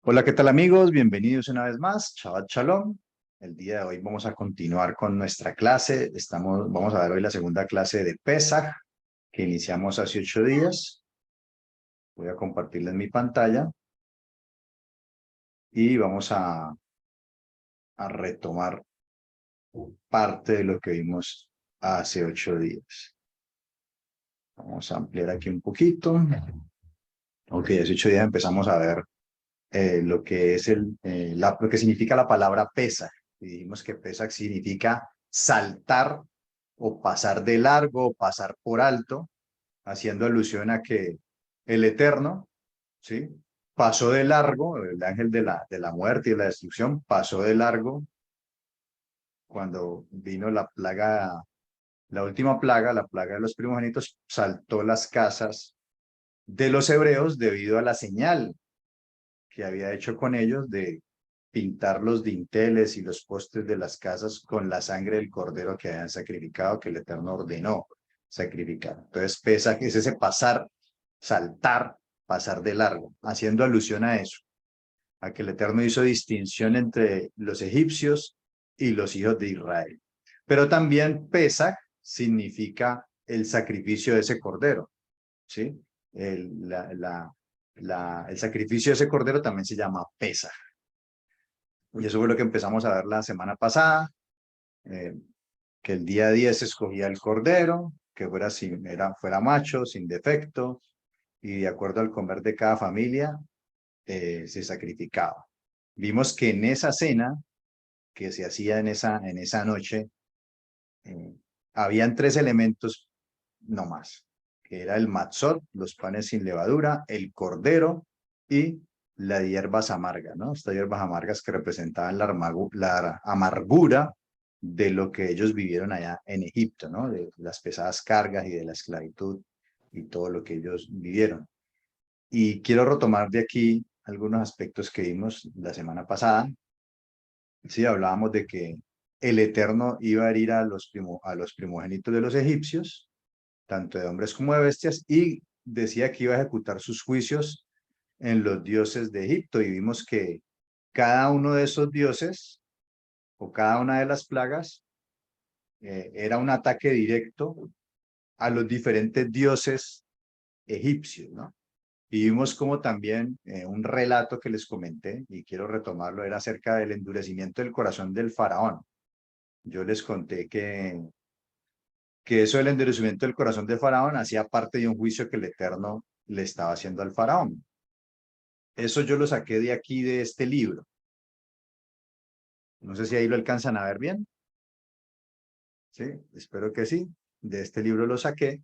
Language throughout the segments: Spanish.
Hola, ¿qué tal amigos? Bienvenidos una vez más. Shabbat Shalom. El día de hoy vamos a continuar con nuestra clase. Vamos a ver hoy la segunda clase de Pesaj, que iniciamos hace 8 días. Voy a compartirles mi pantalla y vamos a retomar parte de lo que vimos hace 8 días. Vamos a ampliar aquí un poquito. Ok, hace 8 días empezamos a ver lo que es lo que significa la palabra Pesaj. Y dijimos que Pesaj significa saltar o pasar de largo o pasar por alto, haciendo alusión a que el Eterno, ¿sí? Pasó de largo, el ángel de la muerte y de la destrucción, pasó de largo cuando vino la plaga, la última plaga, la plaga de los primogénitos, saltó las casas de los hebreos debido a la señal que había hecho con ellos de pintar los dinteles y los postes de las casas con la sangre del cordero que habían sacrificado, que el Eterno ordenó sacrificar. Entonces, Pesaj es ese pasar, saltar, pasar de largo, haciendo alusión a eso, a que el Eterno hizo distinción entre los egipcios y los hijos de Israel. Pero también Pesaj significa el sacrificio de ese cordero, ¿sí? El sacrificio de ese cordero también se llama Pesaj. Y eso fue lo que empezamos a ver la semana pasada, eh, que el día 10 se escogía el cordero, que fuera macho, sin defecto, y de acuerdo al comer de cada familia, se sacrificaba. Vimos que en esa cena que se hacía en esa noche, eh, habían 3 elementos no más, que era el matzot, los panes sin levadura, el cordero y las hierbas amargas, ¿no? Estas hierbas amargas que representaban la amargura de lo que ellos vivieron allá en Egipto, ¿no? De las pesadas cargas y de la esclavitud y todo lo que ellos vivieron. Y quiero retomar de aquí algunos aspectos que vimos la semana pasada. Sí, hablábamos de que el Eterno iba a herir a los primogénitos de los egipcios, tanto de hombres como de bestias, y decía que iba a ejecutar sus juicios en los dioses de Egipto. Y vimos que cada uno de esos dioses o cada una de las plagas era un ataque directo a los diferentes dioses egipcios, ¿no? Y vimos como también un relato que les comenté, y quiero retomarlo, era acerca del endurecimiento del corazón del faraón. Yo les conté que eso del endurecimiento del corazón del faraón hacía parte de un juicio que el Eterno le estaba haciendo al faraón. Eso yo lo saqué de aquí, de este libro. No sé si ahí lo alcanzan a ver bien. Sí, espero que sí. De este libro lo saqué.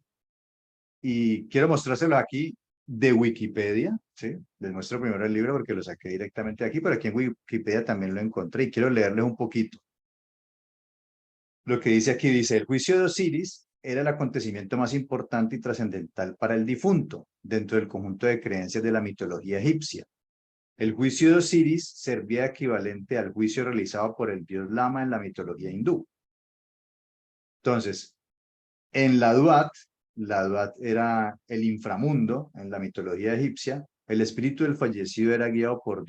Y quiero mostrárselo aquí de Wikipedia. Sí, les muestro primero el libro porque lo saqué directamente de aquí, pero aquí en Wikipedia también lo encontré y quiero leerles un poquito. Lo que dice aquí dice: el juicio de Osiris era el acontecimiento más importante y trascendental para el difunto dentro del conjunto de creencias de la mitología egipcia. El juicio de Osiris servía equivalente al juicio realizado por el dios Lama en la mitología hindú. Entonces, en la Duat era el inframundo en la mitología egipcia. El espíritu del fallecido era guiado por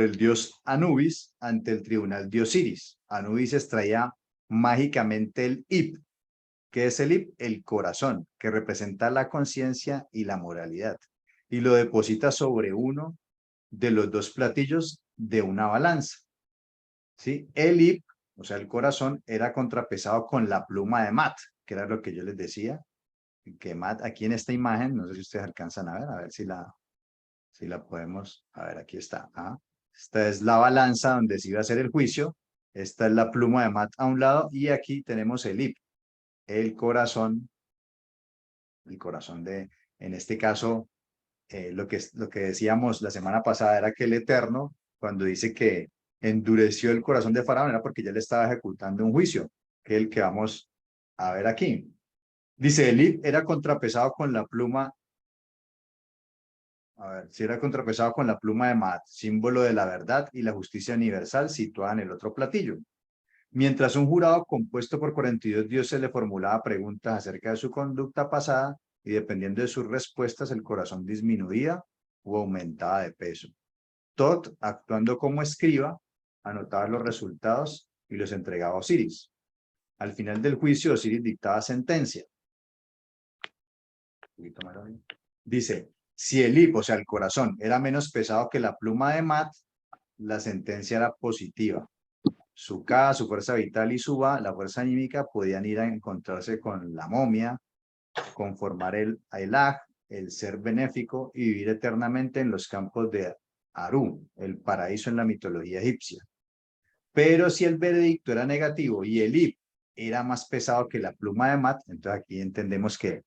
el dios Anubis ante el tribunal de Osiris. Anubis extraía mágicamente el Ib. ¿Qué es el Ib? El corazón, que representa la conciencia y la moralidad, y lo deposita sobre uno de los dos platillos de una balanza. ¿Sí? El Ib, o sea, el corazón, era contrapesado con la pluma de Mat, que era lo que yo les decía, que Mat, aquí en esta imagen, no sé si ustedes alcanzan a ver si la podemos, a ver, aquí está. ¿Ah? Esta es la balanza donde se iba a hacer el juicio, esta es la pluma de Mat a un lado, y aquí tenemos el Ib, el corazón en este caso, lo que decíamos la semana pasada era que el Eterno, cuando dice que endureció el corazón de Faraón, era porque ya le estaba ejecutando un juicio, que es el que vamos a ver aquí. Dice, el Ib era contrapesado con la pluma, a ver, si era contrapesado con la pluma de Maat, símbolo de la verdad y la justicia universal situada en el otro platillo. Mientras un jurado compuesto por 42 dioses le formulaba preguntas acerca de su conducta pasada, y dependiendo de sus respuestas, el corazón disminuía o aumentaba de peso. Tot, actuando como escriba, anotaba los resultados y los entregaba a Osiris. Al final del juicio, Osiris dictaba sentencia. Dice, si el hip, o sea, el corazón, era menos pesado que la pluma de Mat, la sentencia era positiva. Su Ka, su fuerza vital, y su Ba, la fuerza anímica, podían ir a encontrarse con la momia, conformar el Ailaj, el ser benéfico, y vivir eternamente en los campos de Aru, el paraíso en la mitología egipcia. Pero si el veredicto era negativo y el hip era más pesado que la pluma de Mat, entonces aquí entendemos que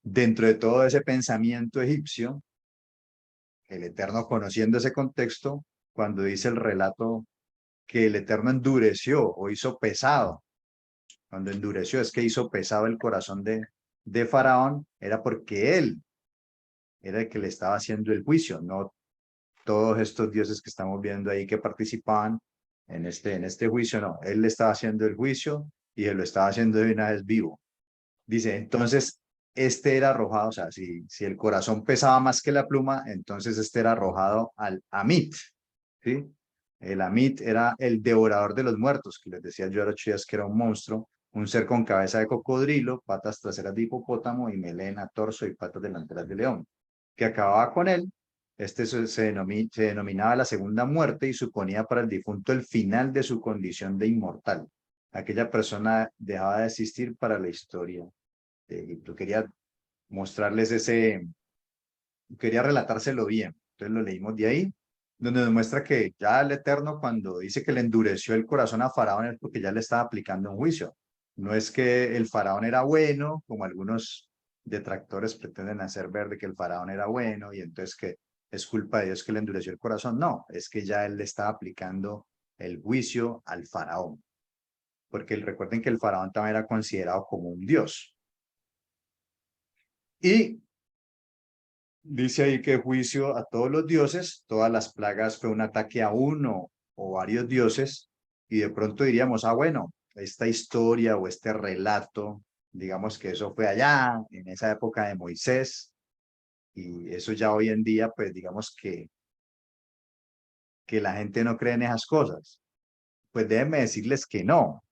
dentro de todo ese pensamiento egipcio, el Eterno, conociendo ese contexto, cuando dice el relato que el Eterno endureció o hizo pesado, cuando endureció es que hizo pesado el corazón de Faraón, era porque él era el que le estaba haciendo el juicio, no todos estos dioses que estamos viendo ahí que participaban en este juicio, no, él le estaba haciendo el juicio y él lo estaba haciendo de una vez vivo. Dice, entonces, este era arrojado, o sea, si el corazón pesaba más que la pluma, entonces este era arrojado al Amit, ¿sí? El Amit era el devorador de los muertos, que les decía yo a los chicos que era un monstruo, un ser con cabeza de cocodrilo, patas traseras de hipopótamo y melena, torso y patas delanteras de león, que acababa con él. Este se denominaba la segunda muerte y suponía para el difunto el final de su condición de inmortal. Aquella persona dejaba de existir para la historia de Egipto. Quería mostrarles quería relatárselo bien. Entonces lo leímos de ahí, donde nos muestra que ya el Eterno, cuando dice que le endureció el corazón a Faraón, es porque ya le estaba aplicando un juicio. No es que el Faraón era bueno, como algunos detractores pretenden hacer ver de que el Faraón era bueno y entonces que es culpa de Dios que le endureció el corazón. No, es que ya él le estaba aplicando el juicio al Faraón. Porque recuerden que el Faraón también era considerado como un dios. Y dice ahí que juicio a todos los dioses, todas las plagas fue un ataque a uno o varios dioses, y de pronto diríamos, ah, bueno, esta historia o este relato, digamos que eso fue allá, en esa época de Moisés, y eso ya hoy en día, pues digamos que la gente no cree en esas cosas. Pues déjenme decirles que no,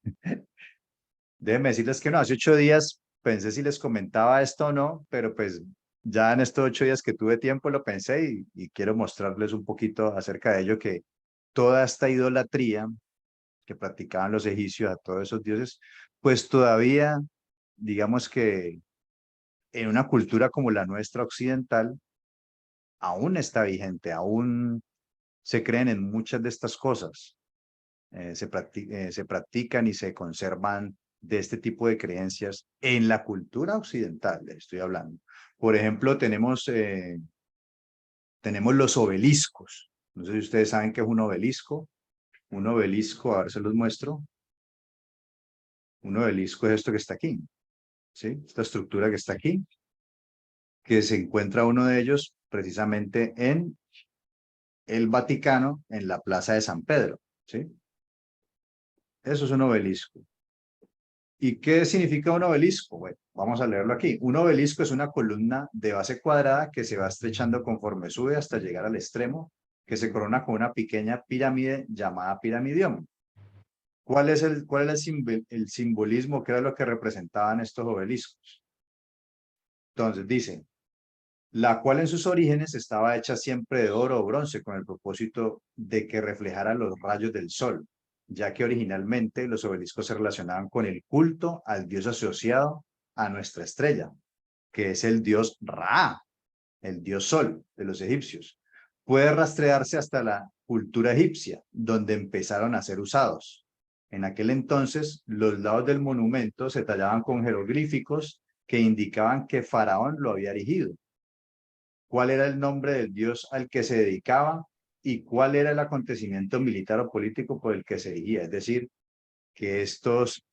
déjenme decirles que no, hace 8 días pensé si les comentaba esto o no, pero pues ya en estos 8 días que tuve tiempo lo pensé y quiero mostrarles un poquito acerca de ello, que toda esta idolatría que practicaban los egipcios a todos esos dioses, pues todavía, digamos que en una cultura como la nuestra occidental, aún está vigente, aún se creen en muchas de estas cosas, se practican y se conservan de este tipo de creencias en la cultura occidental, estoy hablando. Por ejemplo, tenemos los obeliscos. No sé si ustedes saben qué es un obelisco. Un obelisco, a ver, se los muestro. Un obelisco es esto que está aquí, ¿sí? Esta estructura que está aquí, que se encuentra uno de ellos precisamente en el Vaticano, en la Plaza de San Pedro, ¿sí? Eso es un obelisco. ¿Y qué significa un obelisco? Bueno, vamos a leerlo aquí. Un obelisco es una columna de base cuadrada que se va estrechando conforme sube hasta llegar al extremo, que se corona con una pequeña pirámide llamada piramidión. ¿Cuál es el simbolismo? ¿Qué era lo que representaban estos obeliscos? Entonces dice, la cual en sus orígenes estaba hecha siempre de oro o bronce con el propósito de que reflejara los rayos del sol, ya que originalmente los obeliscos se relacionaban con el culto al dios asociado a nuestra estrella, que es el dios Ra, el dios sol de los egipcios. Puede rastrearse hasta la cultura egipcia, donde empezaron a ser usados. En aquel entonces, los lados del monumento se tallaban con jeroglíficos que indicaban que Faraón lo había erigido, cuál era el nombre del dios al que se dedicaba y cuál era el acontecimiento militar o político por el que se erigía. Es decir, que estos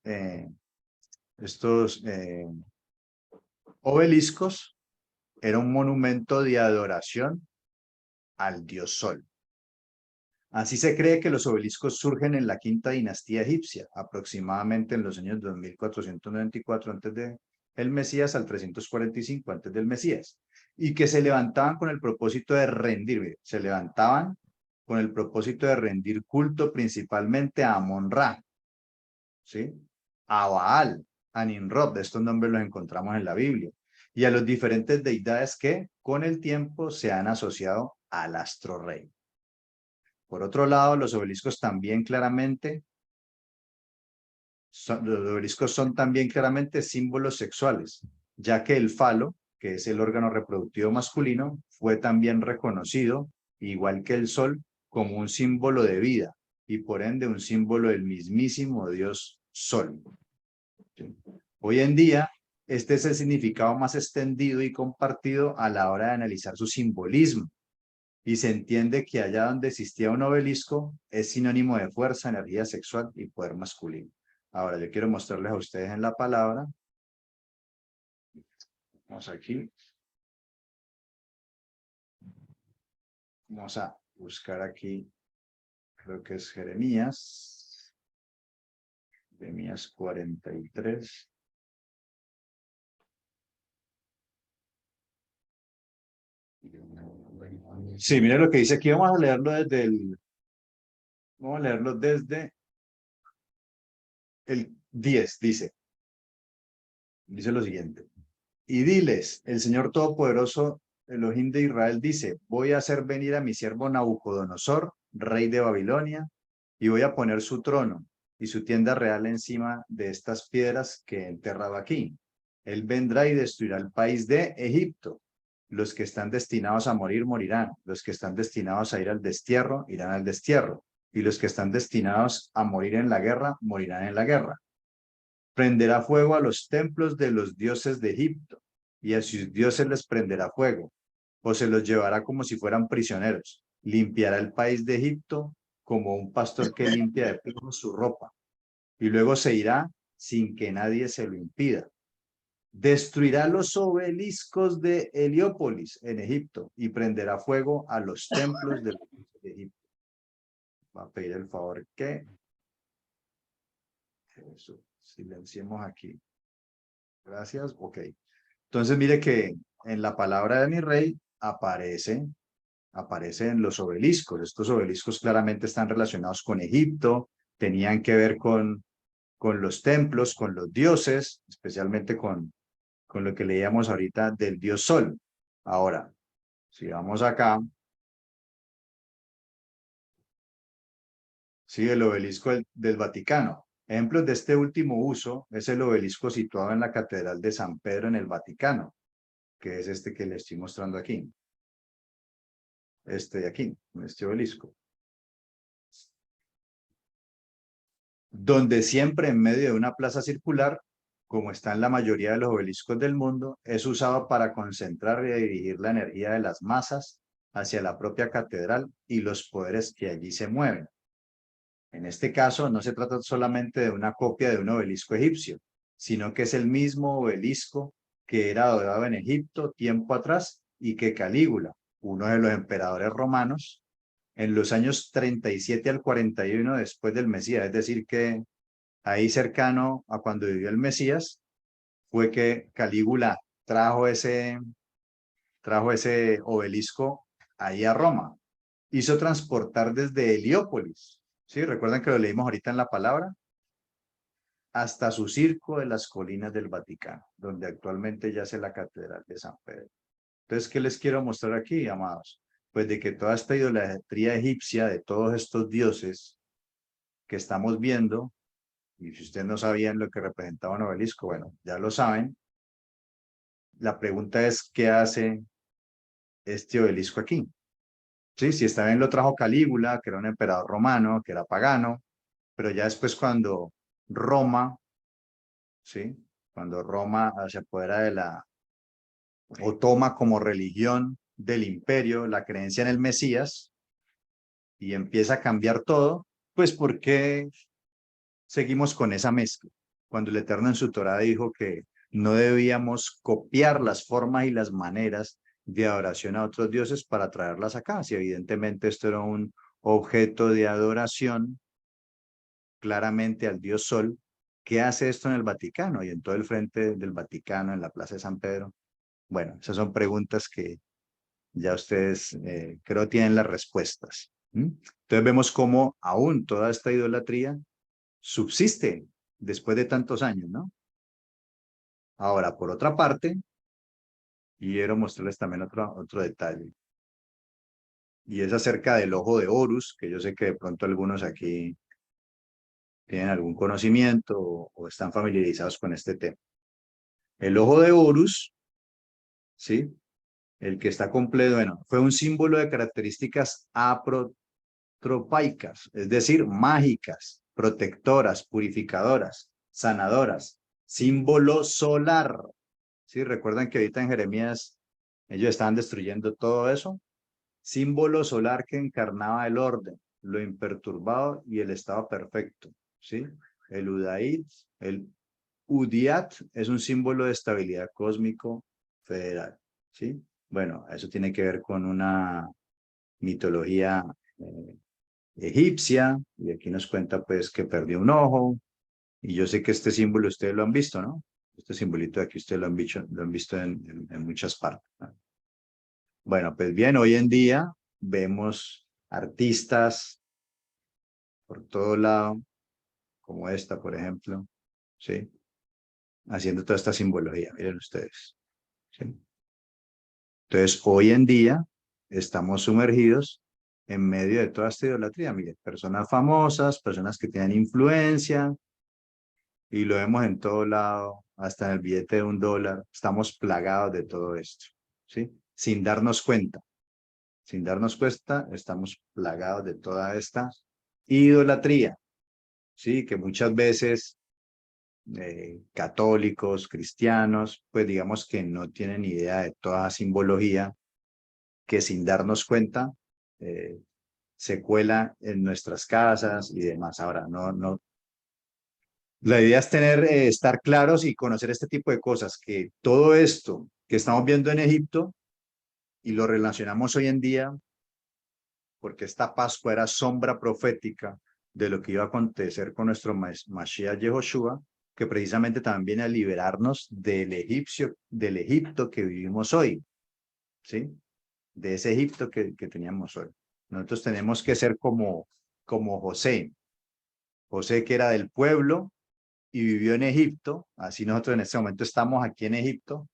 obeliscos era un monumento de adoración al dios Sol. Así se cree que los obeliscos surgen en la quinta dinastía egipcia, aproximadamente en los años 2494 antes del Mesías al 345 antes del Mesías. y que se levantaban con el propósito de rendir, mire, se levantaban con el propósito de rendir culto principalmente a Amon-Ra, ¿sí? A Baal, a Nimrod, de estos nombres los encontramos en la Biblia, y a los diferentes deidades que con el tiempo se han asociado al astro rey. Por otro lado, los obeliscos son también claramente símbolos sexuales, ya que el falo, que es el órgano reproductivo masculino, fue también reconocido, igual que el sol, como un símbolo de vida y por ende un símbolo del mismísimo Dios Sol. Hoy en día, este es el significado más extendido y compartido a la hora de analizar su simbolismo, y se entiende que allá donde existía un obelisco es sinónimo de fuerza, energía sexual y poder masculino. Ahora yo quiero mostrarles a ustedes en la palabra. Vamos aquí. Vamos a buscar aquí, creo que es Jeremías. Jeremías 43. Sí, mire lo que dice aquí. Vamos a leerlo desde el 10, dice lo siguiente. Y diles, el Señor Todopoderoso, Elohim de Israel, dice, voy a hacer venir a mi siervo Nabucodonosor, rey de Babilonia, y voy a poner su trono y su tienda real encima de estas piedras que he enterrado aquí. Él vendrá y destruirá el país de Egipto. Los que están destinados a morir, morirán. Los que están destinados a ir al destierro, irán al destierro. Y los que están destinados a morir en la guerra, morirán en la guerra. Prenderá fuego a los templos de los dioses de Egipto, y a sus dioses les prenderá fuego, o se los llevará como si fueran prisioneros. Limpiará el país de Egipto como un pastor que limpia de plomo su ropa, y luego se irá sin que nadie se lo impida. Destruirá los obeliscos de Heliópolis en Egipto y prenderá fuego a los templos de Egipto. Va a pedir el favor que eso, silenciemos aquí. Gracias. Ok. Entonces mire que en la palabra de mi rey aparecen los obeliscos. Estos obeliscos claramente están relacionados con Egipto, tenían que ver con los templos, con los dioses, especialmente con lo que leíamos ahorita del dios Sol. Ahora, si vamos acá, sí, el obelisco del Vaticano. Ejemplos de este último uso es el obelisco situado en la Catedral de San Pedro en el Vaticano, que es este que le estoy mostrando aquí. Este de aquí, este obelisco. Donde siempre en medio de una plaza circular, como está en la mayoría de los obeliscos del mundo, es usado para concentrar y dirigir la energía de las masas hacia la propia catedral y los poderes que allí se mueven. En este caso, no se trata solamente de una copia de un obelisco egipcio, sino que es el mismo obelisco que era adorado en Egipto tiempo atrás y que Calígula, uno de los emperadores romanos, en los años 37 al 41 después del Mesías, es decir, que ahí cercano a cuando vivió el Mesías, fue que Calígula trajo ese obelisco ahí a Roma. Hizo transportar desde Heliópolis, ¿sí? Recuerdan que lo leímos ahorita en la palabra, hasta su circo de las colinas del Vaticano, donde actualmente yace la Catedral de San Pedro. Entonces, ¿qué les quiero mostrar aquí, amados? Pues de que toda esta idolatría egipcia de todos estos dioses que estamos viendo, y si ustedes no sabían lo que representaba un obelisco, bueno, ya lo saben. La pregunta es, ¿qué hace este obelisco aquí? Sí, si está bien lo trajo Calígula, que era un emperador romano, que era pagano, pero ya después cuando Roma, ¿sí? Cuando Roma se apodera o toma como religión del imperio la creencia en el Mesías y empieza a cambiar todo, pues ¿por qué seguimos con esa mezcla? Cuando el Eterno en su Torá dijo que no debíamos copiar las formas y las maneras de adoración a otros dioses para traerlas acá. Si evidentemente esto era un objeto de adoración claramente al dios Sol, ¿qué hace esto en el Vaticano y en todo el frente del Vaticano, en la Plaza de San Pedro? Bueno, esas son preguntas que ya ustedes creo tienen las respuestas. Entonces vemos cómo aún toda esta idolatría subsiste después de tantos años, ¿no? Ahora, por otra parte, quiero mostrarles también otro detalle, y es acerca del ojo de Horus, que yo sé que de pronto algunos aquí tienen algún conocimiento o están familiarizados con este tema. El ojo de Horus, ¿sí? El que está completo, bueno, fue un símbolo de características aprotropaicas, es decir, mágicas, protectoras, purificadoras, sanadoras, símbolo solar. ¿Sí? Recuerdan que ahorita en Jeremías ellos estaban destruyendo todo eso. Símbolo solar que encarnaba el orden, lo imperturbado y el estado perfecto. ¿Sí? El Udaid, el Udiat es un símbolo de estabilidad cósmico federal. ¿Sí? Bueno, eso tiene que ver con una mitología egipcia, y aquí nos cuenta pues que perdió un ojo, y yo sé que este símbolo ustedes lo han visto, ¿no? Este simbolito de aquí ustedes lo han visto en muchas partes, ¿no? Bueno, pues bien, hoy en día vemos artistas por todo lado, como esta, por ejemplo, ¿sí? Haciendo toda esta simbología, miren ustedes, ¿sí? Entonces, hoy en día estamos sumergidos en medio de toda esta idolatría, miren, personas famosas, personas que tienen influencia, y lo vemos en todo lado, hasta en el billete de $1, estamos plagados de todo esto, ¿sí? Sin darnos cuenta, estamos plagados de toda esta idolatría, ¿sí? Que muchas veces católicos, cristianos, pues digamos que no tienen idea de toda simbología que sin darnos cuenta eh, se cuela en nuestras casas y demás. Ahora, no, la idea es estar claros y conocer este tipo de cosas, que todo esto que estamos viendo en Egipto y lo relacionamos hoy en día, porque esta Pascua era sombra profética de lo que iba a acontecer con nuestro Mashiach Yehoshua, que precisamente también viene a liberarnos del Egipto que vivimos hoy, ¿sí? De ese Egipto que teníamos hoy. Nosotros tenemos que ser como José. José, que era del pueblo y vivió en Egipto, así nosotros en este momento estamos aquí en Egipto,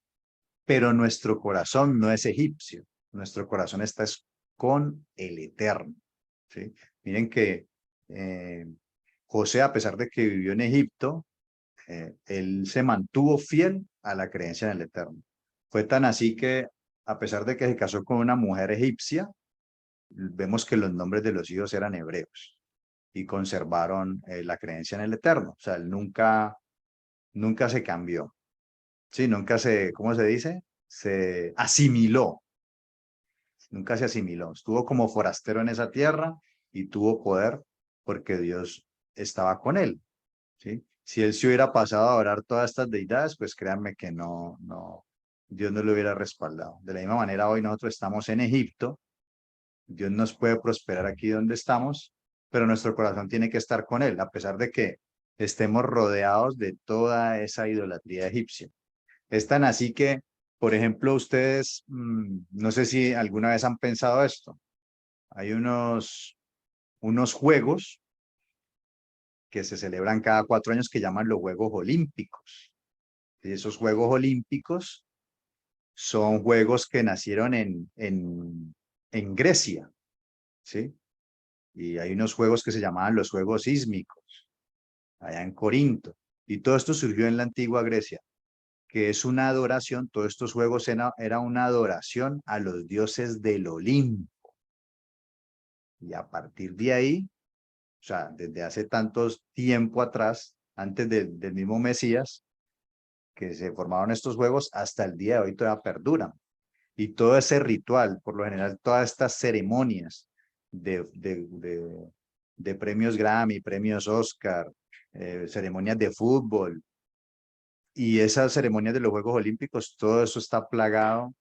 pero nuestro corazón no es egipcio, nuestro corazón está con el Eterno, ¿sí? Miren que eh, José, a pesar de que vivió en Egipto, él se mantuvo fiel a la creencia en el Eterno. Fue tan así que, a pesar de que se casó con una mujer egipcia, vemos que los nombres de los hijos eran hebreos y conservaron la creencia en el Eterno. O sea, él nunca se cambió. Sí, nunca ¿cómo se dice? Se asimiló. Nunca se asimiló. Estuvo como forastero en esa tierra y tuvo poder porque Dios estaba con él. ¿Sí? Si él se hubiera pasado a orar todas estas deidades, pues créanme que Dios no lo hubiera respaldado. De la misma manera, hoy nosotros estamos en Egipto, Dios nos puede prosperar aquí donde estamos, pero nuestro corazón tiene que estar con él, a pesar de que estemos rodeados de toda esa idolatría egipcia. Es tan así que, por ejemplo, ustedes, no sé si alguna vez han pensado esto, hay unos juegos que se celebran cada 4 años que llaman los Juegos Olímpicos. Y esos Juegos Olímpicos son juegos que nacieron en Grecia, ¿sí? Y hay unos juegos que se llamaban los Juegos Sísmicos, allá en Corinto. Y todo esto surgió en la antigua Grecia, que es una adoración, todos estos juegos era una adoración a los dioses del Olimpo. Y a partir de ahí, o sea, desde hace tantos tiempo atrás, antes del mismo Mesías, que se formaron estos juegos, hasta el día de hoy todavía perduran. Y todo ese ritual, por lo general, todas estas ceremonias de premios Grammy, premios Oscar, ceremonias de fútbol, y esas ceremonias de los Juegos Olímpicos, todo eso está plagado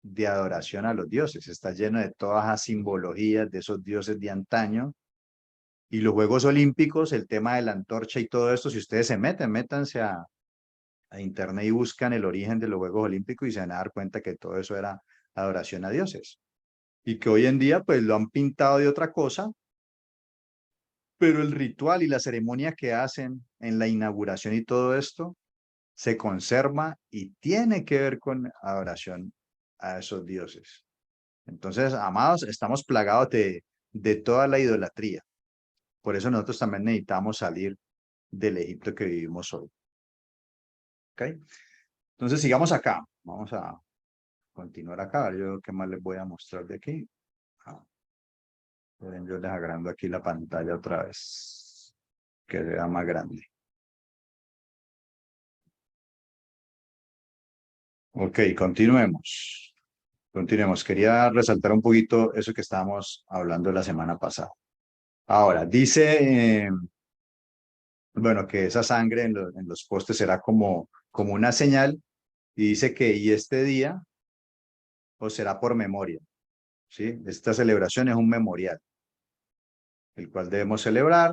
de adoración a los dioses, está lleno de todas las simbologías de esos dioses de antaño. Y los Juegos Olímpicos, el tema de la antorcha y todo esto, si ustedes se métanse a internet y buscan el origen de los Juegos Olímpicos y se van a dar cuenta que todo eso era adoración a dioses. Y que hoy en día pues lo han pintado de otra cosa, pero el ritual y la ceremonia que hacen en la inauguración y todo esto se conserva y tiene que ver con adoración a esos dioses. Entonces, amados, estamos plagados de toda la idolatría. Por eso nosotros también necesitamos salir del Egipto que vivimos hoy. ¿Ok? Entonces, sigamos acá. Vamos a continuar acá. Yo, ¿qué más les voy a mostrar de aquí? Ah, miren, yo les agrando aquí la pantalla otra vez, que sea más grande. Ok, continuemos. Continuemos. Quería resaltar un poquito eso que estábamos hablando la semana pasada. Ahora, dice, bueno, que esa sangre en los postes será como una señal y dice que y este día os será por memoria, ¿sí? Esta celebración es un memorial, el cual debemos celebrar.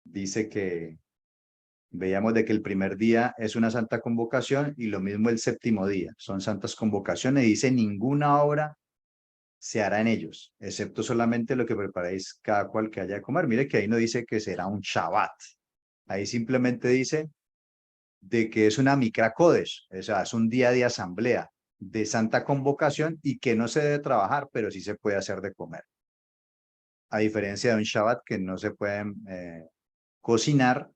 Dice que veíamos de que el primer día es una santa convocación y lo mismo el séptimo día, son santas convocaciones. Dice ninguna obra se hará en ellos, excepto solamente lo que preparéis cada cual que haya de comer. Mire que ahí no dice que será un Shabbat, ahí simplemente dice de que es una Mikra Kodesh, o sea, es un día de asamblea, de santa convocación y que no se debe trabajar, pero sí se puede hacer de comer. A diferencia de un Shabbat que no se puede cocinar,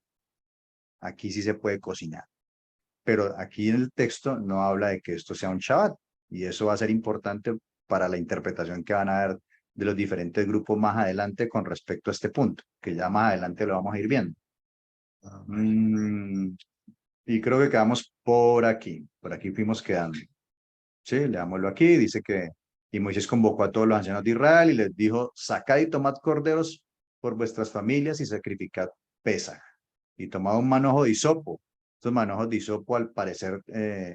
aquí sí se puede cocinar. Pero aquí en el texto no habla de que esto sea un Shabbat y eso va a ser importante para la interpretación que van a ver de los diferentes grupos más adelante con respecto a este punto, que ya más adelante lo vamos a ir viendo. Y creo que quedamos por aquí fuimos quedando. Sí, leámoslo aquí, dice que, y Moisés convocó a todos los ancianos de Israel y les dijo, sacad y tomad corderos por vuestras familias y sacrificad Pesaj. Y tomad un manojo de hisopo. Estos manojos de hisopo al parecer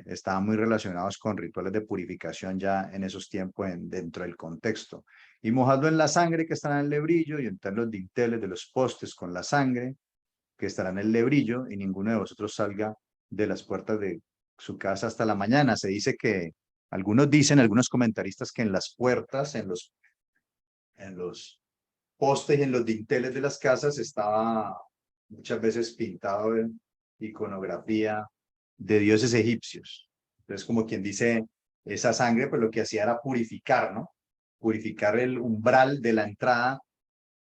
estaban muy relacionados con rituales de purificación ya en esos tiempos dentro del contexto. Y mojadlo en la sangre que estará en el lebrillo y untar los dinteles de los postes con la sangre que estará en el lebrillo y ninguno de vosotros salga de las puertas de su casa hasta la mañana. Se dice que algunos dicen, algunos comentaristas, que en las puertas, en los postes y en los dinteles de las casas estaba muchas veces pintado en iconografía de dioses egipcios. Entonces, como quien dice, esa sangre, pues lo que hacía era purificar, ¿no? Purificar el umbral de la entrada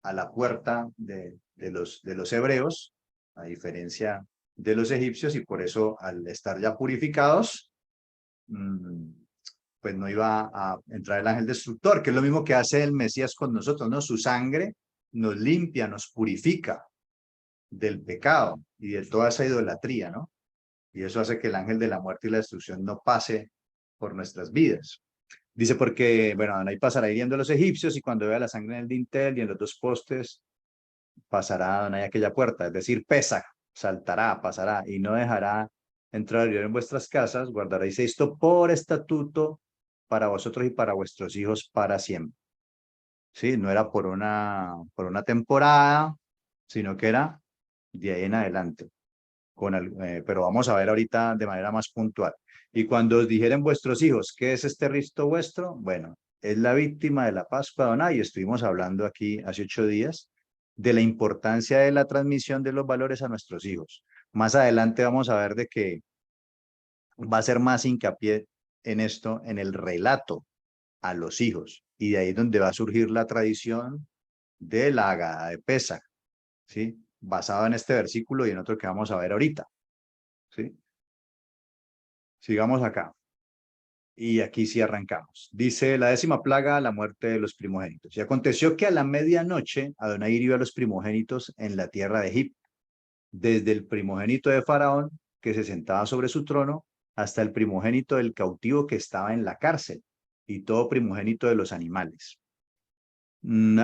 a la puerta de los hebreos, a diferencia de los egipcios, y por eso al estar ya purificados, pues no iba a entrar el ángel destructor, que es lo mismo que hace el Mesías con nosotros, ¿no? Su sangre nos limpia, nos purifica del pecado y de toda esa idolatría, ¿no? Y eso hace que el ángel de la muerte y la destrucción no pase por nuestras vidas. Dice porque, bueno, ahí pasará hiriendo a los egipcios y cuando vea la sangre en el dintel y en los dos postes, pasará Adonai aquella puerta, es decir, Pesaj, saltará, pasará y no dejará entrar en vuestras casas, guardaréis esto por estatuto para vosotros y para vuestros hijos para siempre. Sí, no era por una temporada, sino que era de ahí en adelante. Pero vamos a ver ahorita de manera más puntual. Y cuando os dijeren vuestros hijos, ¿qué es este Cristo vuestro? Bueno, es la víctima de la Pascua de Adonai. Estuvimos hablando aquí hace 8 días de la importancia de la transmisión de los valores a nuestros hijos. Más adelante vamos a ver de que va a ser más hincapié en esto, en el relato a los hijos. Y de ahí es donde va a surgir la tradición de la Haggadah de Pesaj, ¿sí? Basado en este versículo y en otro que vamos a ver ahorita, ¿sí? Sigamos acá. Y aquí sí arrancamos. Dice la 10ª plaga, la muerte de los primogénitos. Y aconteció que a la medianoche Adonai hirió a los primogénitos en la tierra de Egipto, desde el primogénito de Faraón, que se sentaba sobre su trono, hasta el primogénito del cautivo que estaba en la cárcel, y todo primogénito de los animales.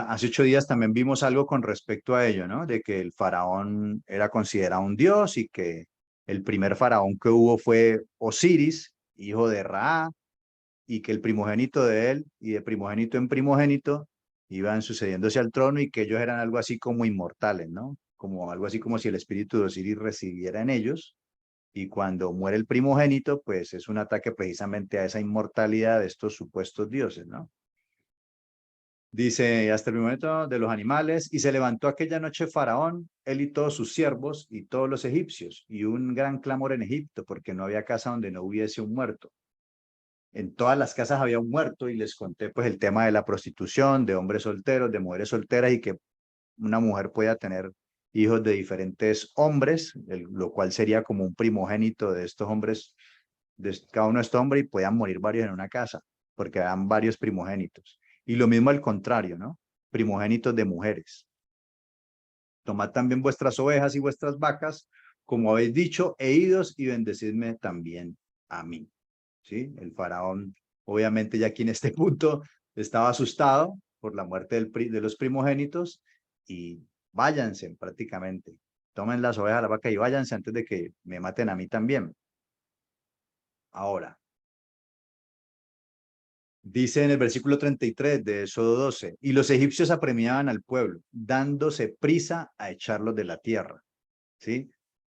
Hace 8 días también vimos algo con respecto a ello, ¿no? De que el faraón era considerado un dios y que el primer faraón que hubo fue Osiris, hijo de Ra, y que el primogénito de él y de primogénito en primogénito iban sucediéndose al trono y que ellos eran algo así como inmortales, ¿no? Como algo así como si el espíritu de Osiris residiera en ellos Y cuando muere el primogénito, pues es un ataque precisamente a esa inmortalidad de estos supuestos dioses, ¿no? Dice, hasta el momento de los animales, y se levantó aquella noche Faraón, él y todos sus siervos y todos los egipcios, y un gran clamor en Egipto, porque no había casa donde no hubiese un muerto. En todas las casas había un muerto, y les conté pues el tema de la prostitución, de hombres solteros, de mujeres solteras, y que una mujer pueda tener hijos de diferentes hombres, lo cual sería como un primogénito de estos hombres, de cada uno de estos hombres, y puedan morir varios en una casa, porque eran varios primogénitos. Y lo mismo al contrario, ¿no? Primogénitos de mujeres. Tomad también vuestras ovejas y vuestras vacas, como habéis dicho, e idos y bendecidme también a mí. ¿Sí? El faraón, obviamente, ya aquí en este punto estaba asustado por la muerte de los primogénitos y váyanse prácticamente. Tomen las ovejas, la vaca y váyanse antes de que me maten a mí también. Ahora, dice en el versículo 33 de Éxodo 12, y los egipcios apremiaban al pueblo, dándose prisa a echarlos de la tierra. ¿Sí?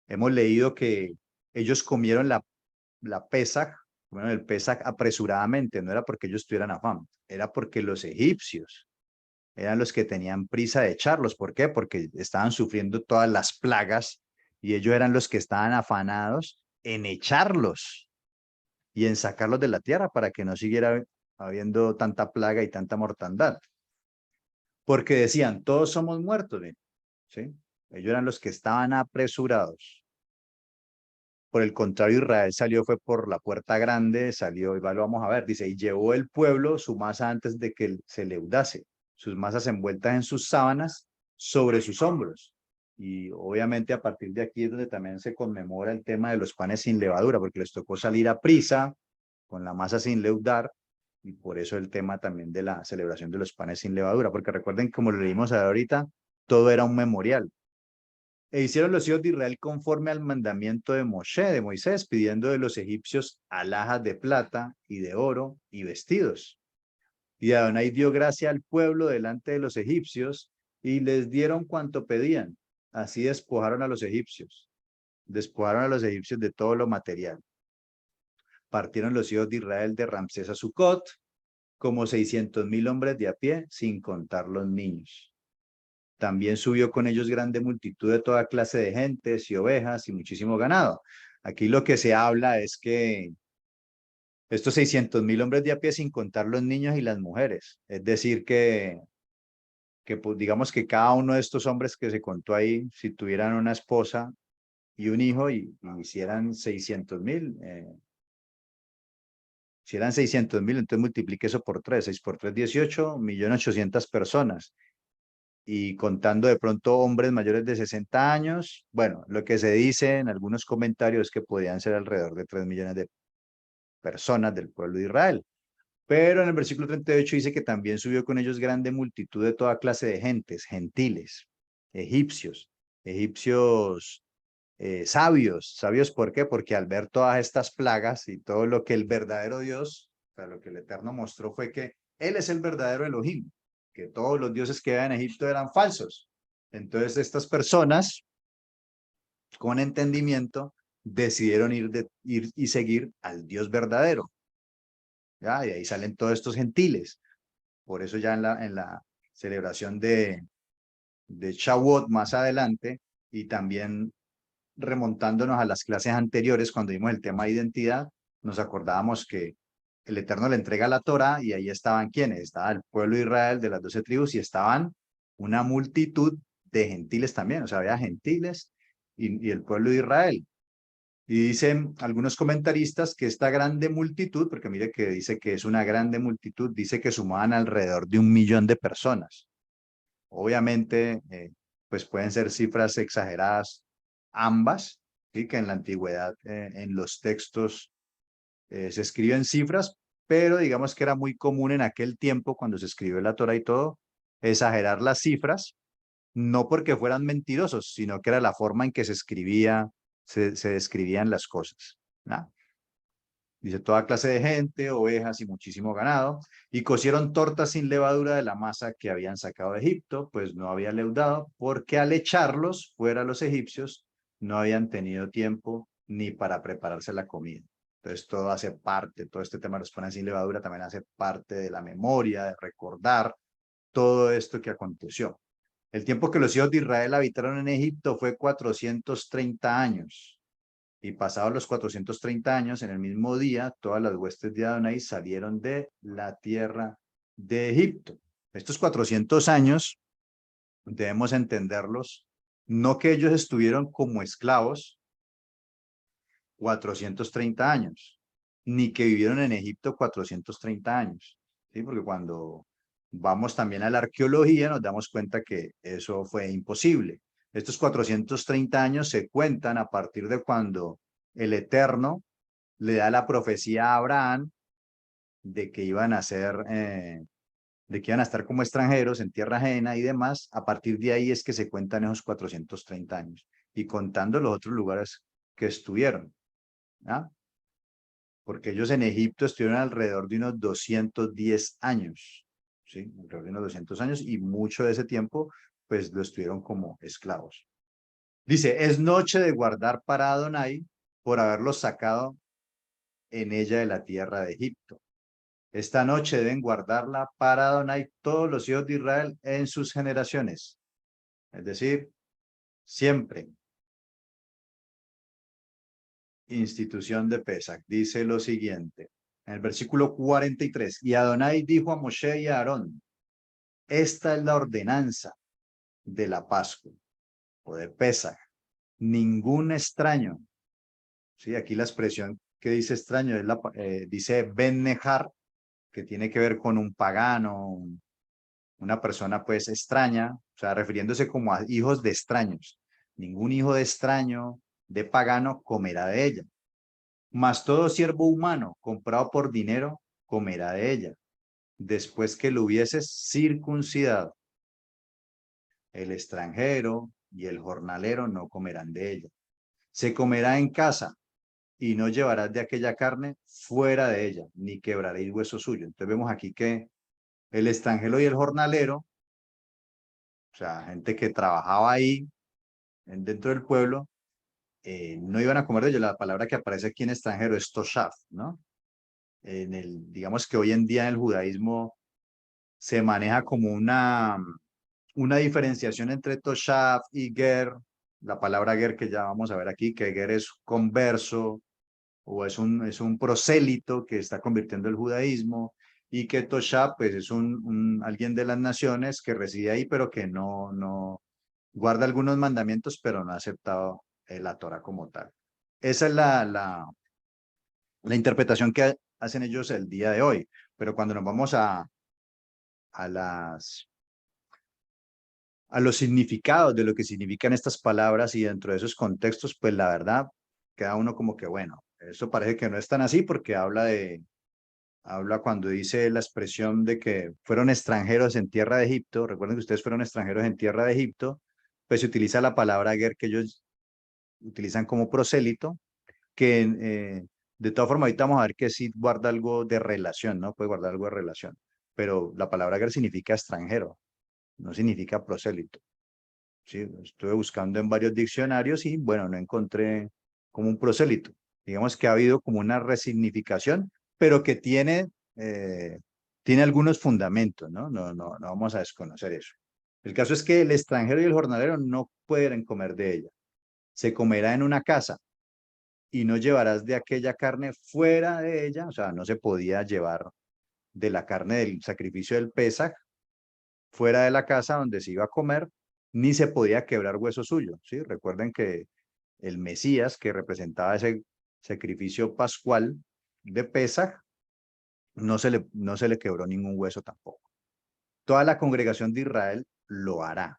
Hemos leído que ellos comieron la Pesaj, bueno, el Pesaj apresuradamente, no era porque ellos tuvieran afán, era porque los egipcios eran los que tenían prisa de echarlos. ¿Por qué? Porque estaban sufriendo todas las plagas y ellos eran los que estaban afanados en echarlos y en sacarlos de la tierra para que no siguiera habiendo tanta plaga y tanta mortandad. Porque decían, todos somos muertos, ¿sí? Ellos eran los que estaban apresurados. Por el contrario, Israel salió, fue por la puerta grande, salió, y lo vamos a ver, dice, y llevó el pueblo su masa antes de que se leudase, sus masas envueltas en sus sábanas sobre sus hombros. Y obviamente a partir de aquí es donde también se conmemora el tema de los panes sin levadura, porque les tocó salir a prisa con la masa sin leudar, y por eso el tema también de la celebración de los panes sin levadura, porque recuerden, como lo leímos ahorita, todo era un memorial. E hicieron los hijos de Israel conforme al mandamiento de Moshe, de Moisés, pidiendo de los egipcios alhajas de plata y de oro y vestidos. Y Adonai dio gracia al pueblo delante de los egipcios y les dieron cuanto pedían. Así despojaron a los egipcios. Despojaron a los egipcios de todo lo material. Partieron los hijos de Israel de Ramsés a Sucot, como 600,000 hombres de a pie, sin contar los niños. También subió con ellos grande multitud de toda clase de gentes y ovejas y muchísimo ganado. Aquí lo que se habla es que estos 600,000 hombres de a pie, sin contar los niños y las mujeres, es decir, que pues, digamos que cada uno de estos hombres que se contó ahí, si tuvieran una esposa y un hijo y hicieran 600,000, si eran 600,000, entonces multiplique eso por 3, 6 por 3, 18, 1.800,000 personas. Y contando de pronto hombres mayores de 60 años, bueno, lo que se dice en algunos comentarios es que podían ser alrededor de 3 millones de personas del pueblo de Israel. Pero en el versículo 38 dice que también subió con ellos grande multitud de toda clase de gentes, gentiles, egipcios, egipcios sabios. ¿Sabios por qué? Porque al ver todas estas plagas y todo lo que el verdadero Dios, o sea, lo que el Eterno mostró fue que Él es el verdadero Elohim, que todos los dioses que había en Egipto eran falsos. Entonces estas personas, con entendimiento, decidieron ir y seguir al Dios verdadero. ¿Ya? Y ahí salen todos estos gentiles. Por eso ya en la celebración de Shavuot más adelante, y también remontándonos a las clases anteriores, cuando vimos el tema de identidad, nos acordábamos que el Eterno le entrega la Torá y ahí estaban quienes, estaba el pueblo de Israel de las 12 tribus y estaban una multitud de gentiles también, o sea, había gentiles y el pueblo de Israel. Y dicen algunos comentaristas que esta grande multitud, porque mire que dice que es una grande multitud, dice que sumaban alrededor de 1 millón de personas. Obviamente, pues pueden ser cifras exageradas ambas, ¿sí? Que en la antigüedad, en los textos, se escriben cifras, pero digamos que era muy común en aquel tiempo, cuando se escribió la Torah y todo, exagerar las cifras, no porque fueran mentirosos, sino que era la forma en que se escribía, se describían las cosas, ¿no? Dice, toda clase de gente, ovejas y muchísimo ganado, y cocieron tortas sin levadura de la masa que habían sacado de Egipto, pues no había leudado, porque al echarlos fuera los egipcios, no habían tenido tiempo ni para prepararse la comida. Entonces todo hace parte, todo este tema de los panes sin levadura también hace parte de la memoria, de recordar todo esto que aconteció. El tiempo que los hijos de Israel habitaron en Egipto fue 430 años. Y pasados los 430 años, en el mismo día, todas las huestes de Adonai salieron de la tierra de Egipto. Estos 400 años debemos entenderlos, no que ellos estuvieron como esclavos 430 años, ni que vivieron en Egipto 430 años, ¿sí? Porque cuando vamos también a la arqueología nos damos cuenta que eso fue imposible. Estos 430 años se cuentan a partir de cuando el Eterno le da la profecía a Abraham de que iban a ser, de que iban a estar como extranjeros en tierra ajena y demás. A partir de ahí es que se cuentan esos 430 años y contando los otros lugares que estuvieron. ¿Ah? Porque ellos en Egipto estuvieron alrededor de unos 210 años, ¿sí? Alrededor de unos 200 años y mucho de ese tiempo pues lo estuvieron como esclavos. Dice, es noche de guardar para Adonai por haberlos sacado en ella de la tierra de Egipto. Esta noche deben guardarla para Adonai todos los hijos de Israel en sus generaciones. Es decir, siempre. Institución de Pesach. Dice lo siguiente, en el versículo 43, y Adonai dijo a Moshe y a Aarón, esta es la ordenanza de la Pascua o de Pesach. Ningún extraño, ¿sí? Aquí la expresión que dice extraño es dice Ben Nejar, que tiene que ver con un pagano, una persona pues extraña, o sea, refiriéndose como a hijos de extraños. Ningún hijo de extraño, de pagano, comerá de ella. Mas todo siervo humano comprado por dinero comerá de ella, después que lo hubieses circuncidado. El extranjero y el jornalero no comerán de ella. Se comerá en casa y no llevarás de aquella carne fuera de ella, ni quebraréis hueso suyo. Entonces vemos aquí que el extranjero y el jornalero, o sea, gente que trabajaba ahí dentro del pueblo, no iban a comer de ello. La palabra que aparece aquí en extranjero es toshav, ¿no? Digamos que hoy en día en el judaísmo se maneja como una diferenciación entre toshav y ger. La palabra ger que ya vamos a ver aquí, que ger es converso o es un prosélito que está convirtiendo el judaísmo, y que toshav pues es alguien de las naciones que reside ahí pero que no guarda algunos mandamientos pero no ha aceptado la Torah como tal. Esa es la interpretación que hacen ellos el día de hoy, pero cuando nos vamos a los significados de lo que significan estas palabras y dentro de esos contextos, pues la verdad, queda uno como que, bueno, eso parece que no es tan así porque habla cuando dice la expresión de que fueron extranjeros en tierra de Egipto. Recuerden que ustedes fueron extranjeros en tierra de Egipto, pues se utiliza la palabra ger que ellos utilizan como prosélito, que de todas formas ahorita vamos a ver que sí guarda algo de relación, ¿no? Puede guardar algo de relación, pero la palabra ger significa extranjero, no significa prosélito. Sí, estuve buscando en varios diccionarios y bueno, no encontré como un prosélito. Digamos que ha habido como una resignificación, pero que tiene algunos fundamentos, ¿no? No vamos a desconocer eso. El caso es que el extranjero y el jornalero no pueden comer de ella. Se comerá en una casa y no llevarás de aquella carne fuera de ella, o sea, no se podía llevar de la carne del sacrificio del Pesaj fuera de la casa donde se iba a comer, ni se podía quebrar hueso suyo, ¿sí? Recuerden que el Mesías, que representaba ese sacrificio pascual de Pesaj, no se le quebró ningún hueso tampoco. Toda la congregación de Israel lo hará.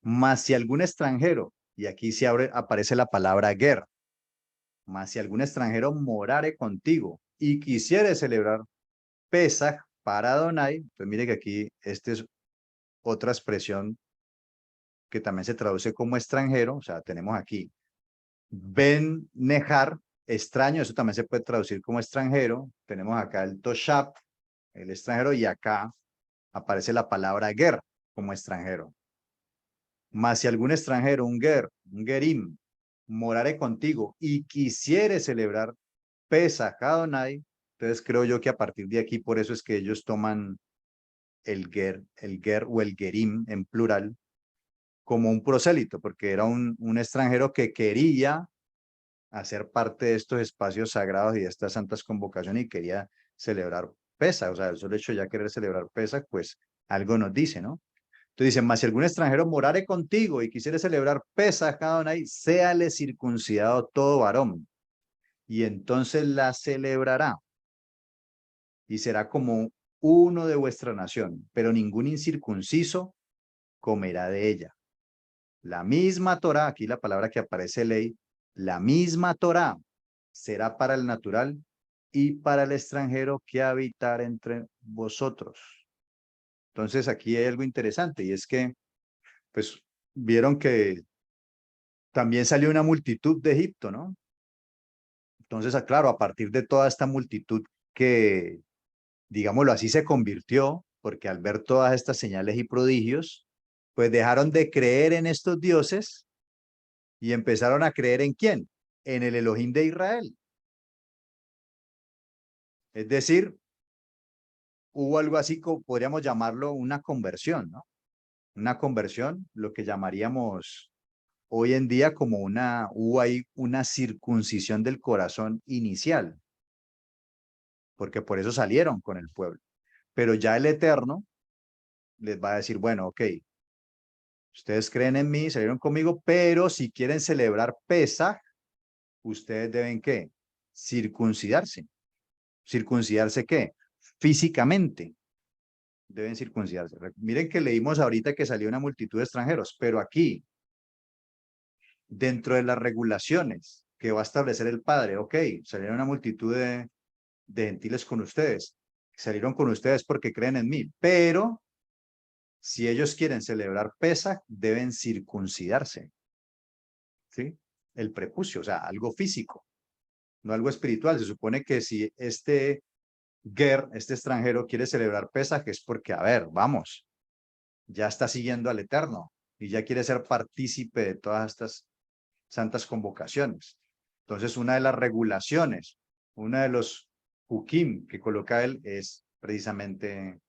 Mas si algún extranjero, y aquí aparece la palabra ger, mas si algún extranjero morare contigo y quisiere celebrar Pesaj para Adonai, pues mire que aquí esta es otra expresión que también se traduce como extranjero, o sea, tenemos aquí Ben Nejar, extraño, eso también se puede traducir como extranjero, tenemos acá el Toshab, el extranjero, y acá aparece la palabra ger como extranjero. Mas si algún extranjero, un gerim, morare contigo y quisiere celebrar Pesaj Adonai, entonces creo yo que a partir de aquí, por eso es que ellos toman el ger o el gerim en plural, como un prosélito, porque era un extranjero que quería hacer parte de estos espacios sagrados y de estas santas convocaciones y quería celebrar Pesaj, o sea, el solo hecho de ya querer celebrar Pesaj, pues algo nos dice, ¿no? Entonces dicen, mas si algún extranjero morare contigo y quisiere celebrar Pesaj Adonai, séale circuncidado todo varón, y entonces la celebrará, y será como uno de vuestra nación, pero ningún incircunciso comerá de ella. La misma Torá, aquí la palabra que aparece ley, la misma Torá será para el natural y para el extranjero que habitar entre vosotros. Entonces aquí hay algo interesante y es que, pues, vieron que también salió una multitud de Egipto, ¿no? Entonces, claro, a partir de toda esta multitud que, digámoslo así, se convirtió, porque al ver todas estas señales y prodigios, pues dejaron de creer en estos dioses y empezaron a creer ¿en quién? En el Elohim de Israel. Es decir, hubo algo así como podríamos llamarlo una conversión, ¿no? Una conversión, lo que llamaríamos hoy en día como hubo ahí una circuncisión del corazón inicial, porque por eso salieron con el pueblo. Pero ya el Eterno les va a decir, bueno, ok, ustedes creen en mí, salieron conmigo, pero si quieren celebrar Pesaj, ustedes deben ¿qué? Circuncidarse. ¿Circuncidarse qué? Físicamente. Deben circuncidarse. Miren que leímos ahorita que salió una multitud de extranjeros, pero aquí, dentro de las regulaciones que va a establecer el Padre, ok, salieron una multitud de gentiles con ustedes, salieron con ustedes porque creen en mí, pero si ellos quieren celebrar Pesaj, deben circuncidarse, ¿sí? El prepucio, o sea, algo físico, no algo espiritual. Se supone que si este extranjero quiere celebrar Pesaj es porque, a ver, vamos, ya está siguiendo al Eterno y ya quiere ser partícipe de todas estas santas convocaciones. Entonces, una de las regulaciones, uno de los hukim que coloca él es precisamente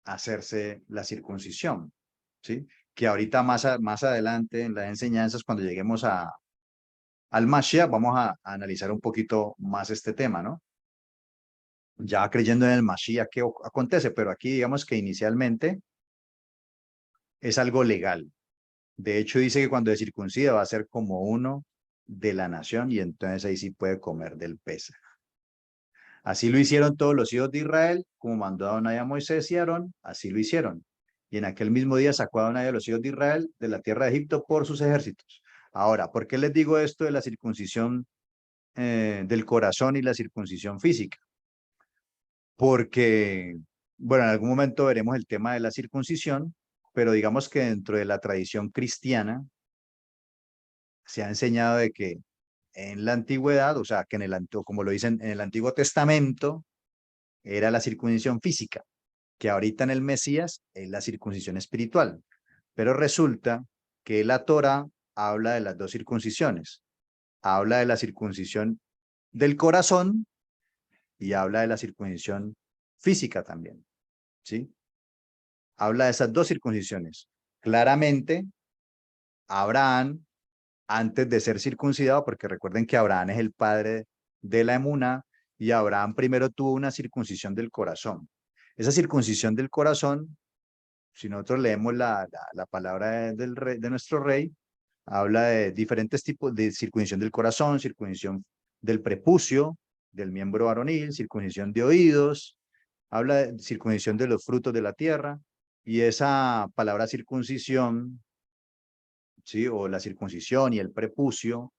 hacerse la circuncisión, ¿sí? Que ahorita más adelante en las enseñanzas, cuando lleguemos al Mashiach, vamos a analizar un poquito más este tema, ¿no? Ya creyendo en el Mashiach, ¿qué acontece? Pero aquí digamos que inicialmente es algo legal. De hecho, dice que cuando se circuncida va a ser como uno de la nación y entonces ahí sí puede comer del pez. Así lo hicieron todos los hijos de Israel, como mandó Adonai a Moisés y Aarón, así lo hicieron. Y en aquel mismo día sacó a Adonai a los hijos de Israel de la tierra de Egipto por sus ejércitos. Ahora, ¿por qué les digo esto de la circuncisión del corazón y la circuncisión física? Porque, bueno, en algún momento veremos el tema de la circuncisión, pero digamos que dentro de la tradición cristiana se ha enseñado de que en la antigüedad, o sea, que como lo dicen en el Antiguo Testamento, era la circuncisión física, que ahorita en el Mesías es la circuncisión espiritual. Pero resulta que la Torah habla de las dos circuncisiones. Habla de la circuncisión del corazón y habla de la circuncisión física también, ¿sí? Habla de esas dos circuncisiones. Claramente, Abraham, antes de ser circuncidado, porque recuerden que Abraham es el padre de la emuná, y Abraham primero tuvo una circuncisión del corazón. Esa circuncisión del corazón, si nosotros leemos la palabra de nuestro rey, habla de diferentes tipos de circuncisión del corazón, circuncisión del prepucio, del miembro varonil, circuncisión de oídos, habla de circuncisión de los frutos de la tierra, y esa palabra circuncisión, ¿sí? O la circuncisión y el prepucio,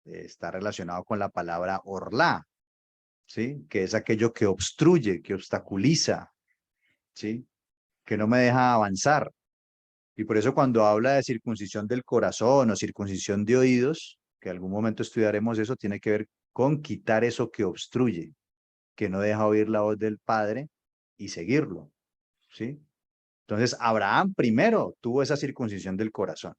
está relacionado con la palabra orlá, ¿sí? Que es aquello que obstruye, que obstaculiza, ¿sí? Que no me deja avanzar. Y por eso cuando habla de circuncisión del corazón o circuncisión de oídos, que algún momento estudiaremos eso, tiene que ver con quitar eso que obstruye, que no deja oír la voz del Padre y seguirlo, ¿sí? Entonces, Abraham primero tuvo esa circuncisión del corazón.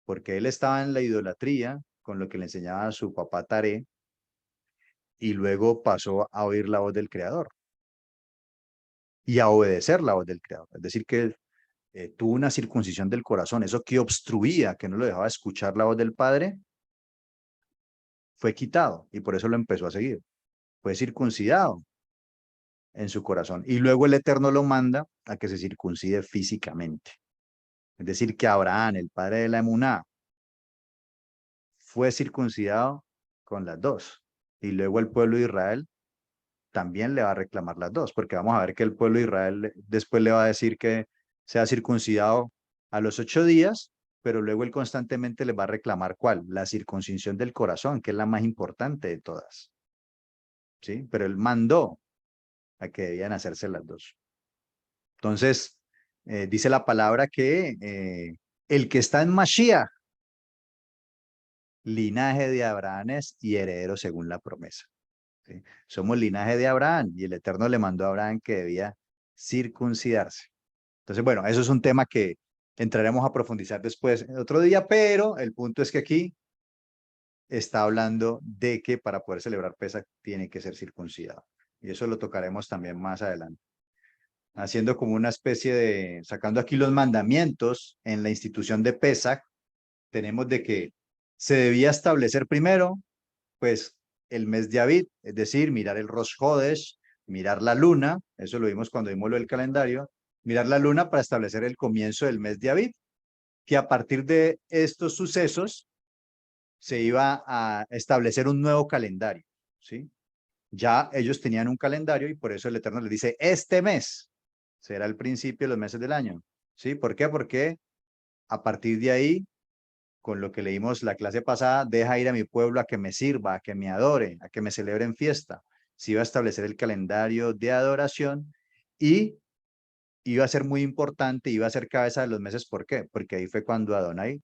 porque él estaba en la idolatría con lo que le enseñaba a su papá Taré, y luego pasó a oír la voz del Creador y a obedecer la voz del Creador. Es decir, que tuvo una circuncisión del corazón, eso que obstruía, que no lo dejaba escuchar la voz del Padre, fue quitado y por eso lo empezó a seguir. Fue circuncidado en su corazón y luego el Eterno lo manda a que se circuncide físicamente. Es decir, que Abraham, el padre de la emuná, fue circuncidado con las dos. Y luego el pueblo de Israel también le va a reclamar las dos, porque vamos a ver que el pueblo de Israel después le va a decir que sea circuncidado a los 8 días, pero luego él constantemente le va a reclamar ¿cuál? La circuncisión del corazón, que es la más importante de todas. ¿Sí? Pero él mandó a que debían hacerse las dos. Entonces, dice la palabra que el que está en Mashiach, linaje de Abraham es y heredero según la promesa. ¿Sí? Somos linaje de Abraham y el Eterno le mandó a Abraham que debía circuncidarse. Entonces, bueno, eso es un tema que entraremos a profundizar después otro día, pero el punto es que aquí está hablando de que para poder celebrar Pesach tiene que ser circuncidado. Y eso lo tocaremos también más adelante. Haciendo como una especie de, sacando aquí los mandamientos en la institución de Pesach, tenemos de que se debía establecer primero, pues, el mes de Aviv, es decir, mirar el Rosh Hodesh, mirar la luna, eso lo vimos cuando vimos lo del calendario, mirar la luna para establecer el comienzo del mes de Aviv, que a partir de estos sucesos se iba a establecer un nuevo calendario, ¿sí? Ya ellos tenían un calendario y por eso el Eterno les dice, este mes será el principio de los meses del año, ¿sí? ¿Por qué? Porque a partir de ahí, con lo que leímos la clase pasada, deja ir a mi pueblo a que me sirva, a que me adore, a que me celebre en fiesta. Se iba a establecer el calendario de adoración y iba a ser muy importante, iba a ser cabeza de los meses. ¿Por qué? Porque ahí fue cuando Adonai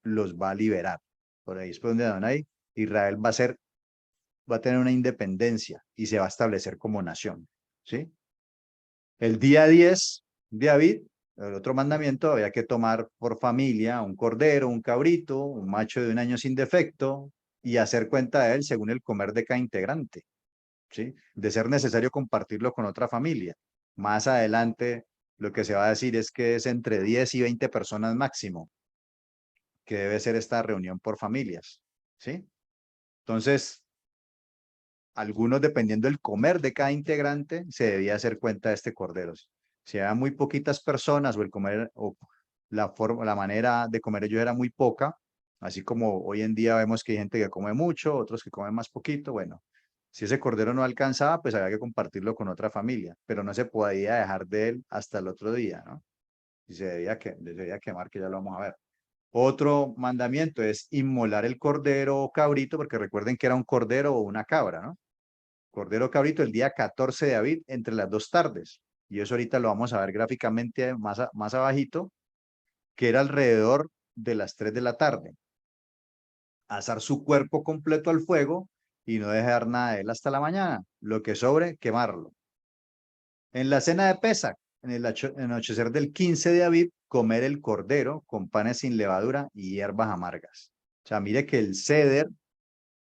los va a liberar. Por ahí es por donde Adonai, Israel va a tener una independencia y se va a establecer como nación, ¿sí? El día 10 de David, el otro mandamiento, había que tomar por familia un cordero, un cabrito, un macho de 1 año sin defecto y hacer cuenta de él según el comer de cada integrante, ¿sí? De ser necesario compartirlo con otra familia. Más adelante, lo que se va a decir es que es entre 10 y 20 personas máximo, que debe ser esta reunión por familias, ¿sí? Entonces, algunos, dependiendo del comer de cada integrante, se debía hacer cuenta de este cordero. Si eran muy poquitas personas o el comer o la manera de comer ellos era muy poca, así como hoy en día vemos que hay gente que come mucho, otros que comen más poquito, bueno, si ese cordero no alcanzaba, pues había que compartirlo con otra familia, pero no se podía dejar de él hasta el otro día, ¿no? Y se debía quemar, que ya lo vamos a ver. Otro mandamiento es inmolar el cordero o cabrito, porque recuerden que era un cordero o una cabra, ¿no? Cordero cabrito el día 14 de Aviv entre las 2 tardes. Y eso ahorita lo vamos a ver gráficamente más abajito, que era alrededor de las 3 de la tarde. Asar su cuerpo completo al fuego y no dejar nada de él hasta la mañana. Lo que sobre, quemarlo. En la cena de Pesach, en el anochecer del 15 de Aviv, comer el cordero con panes sin levadura y hierbas amargas. O sea, mire que el ceder,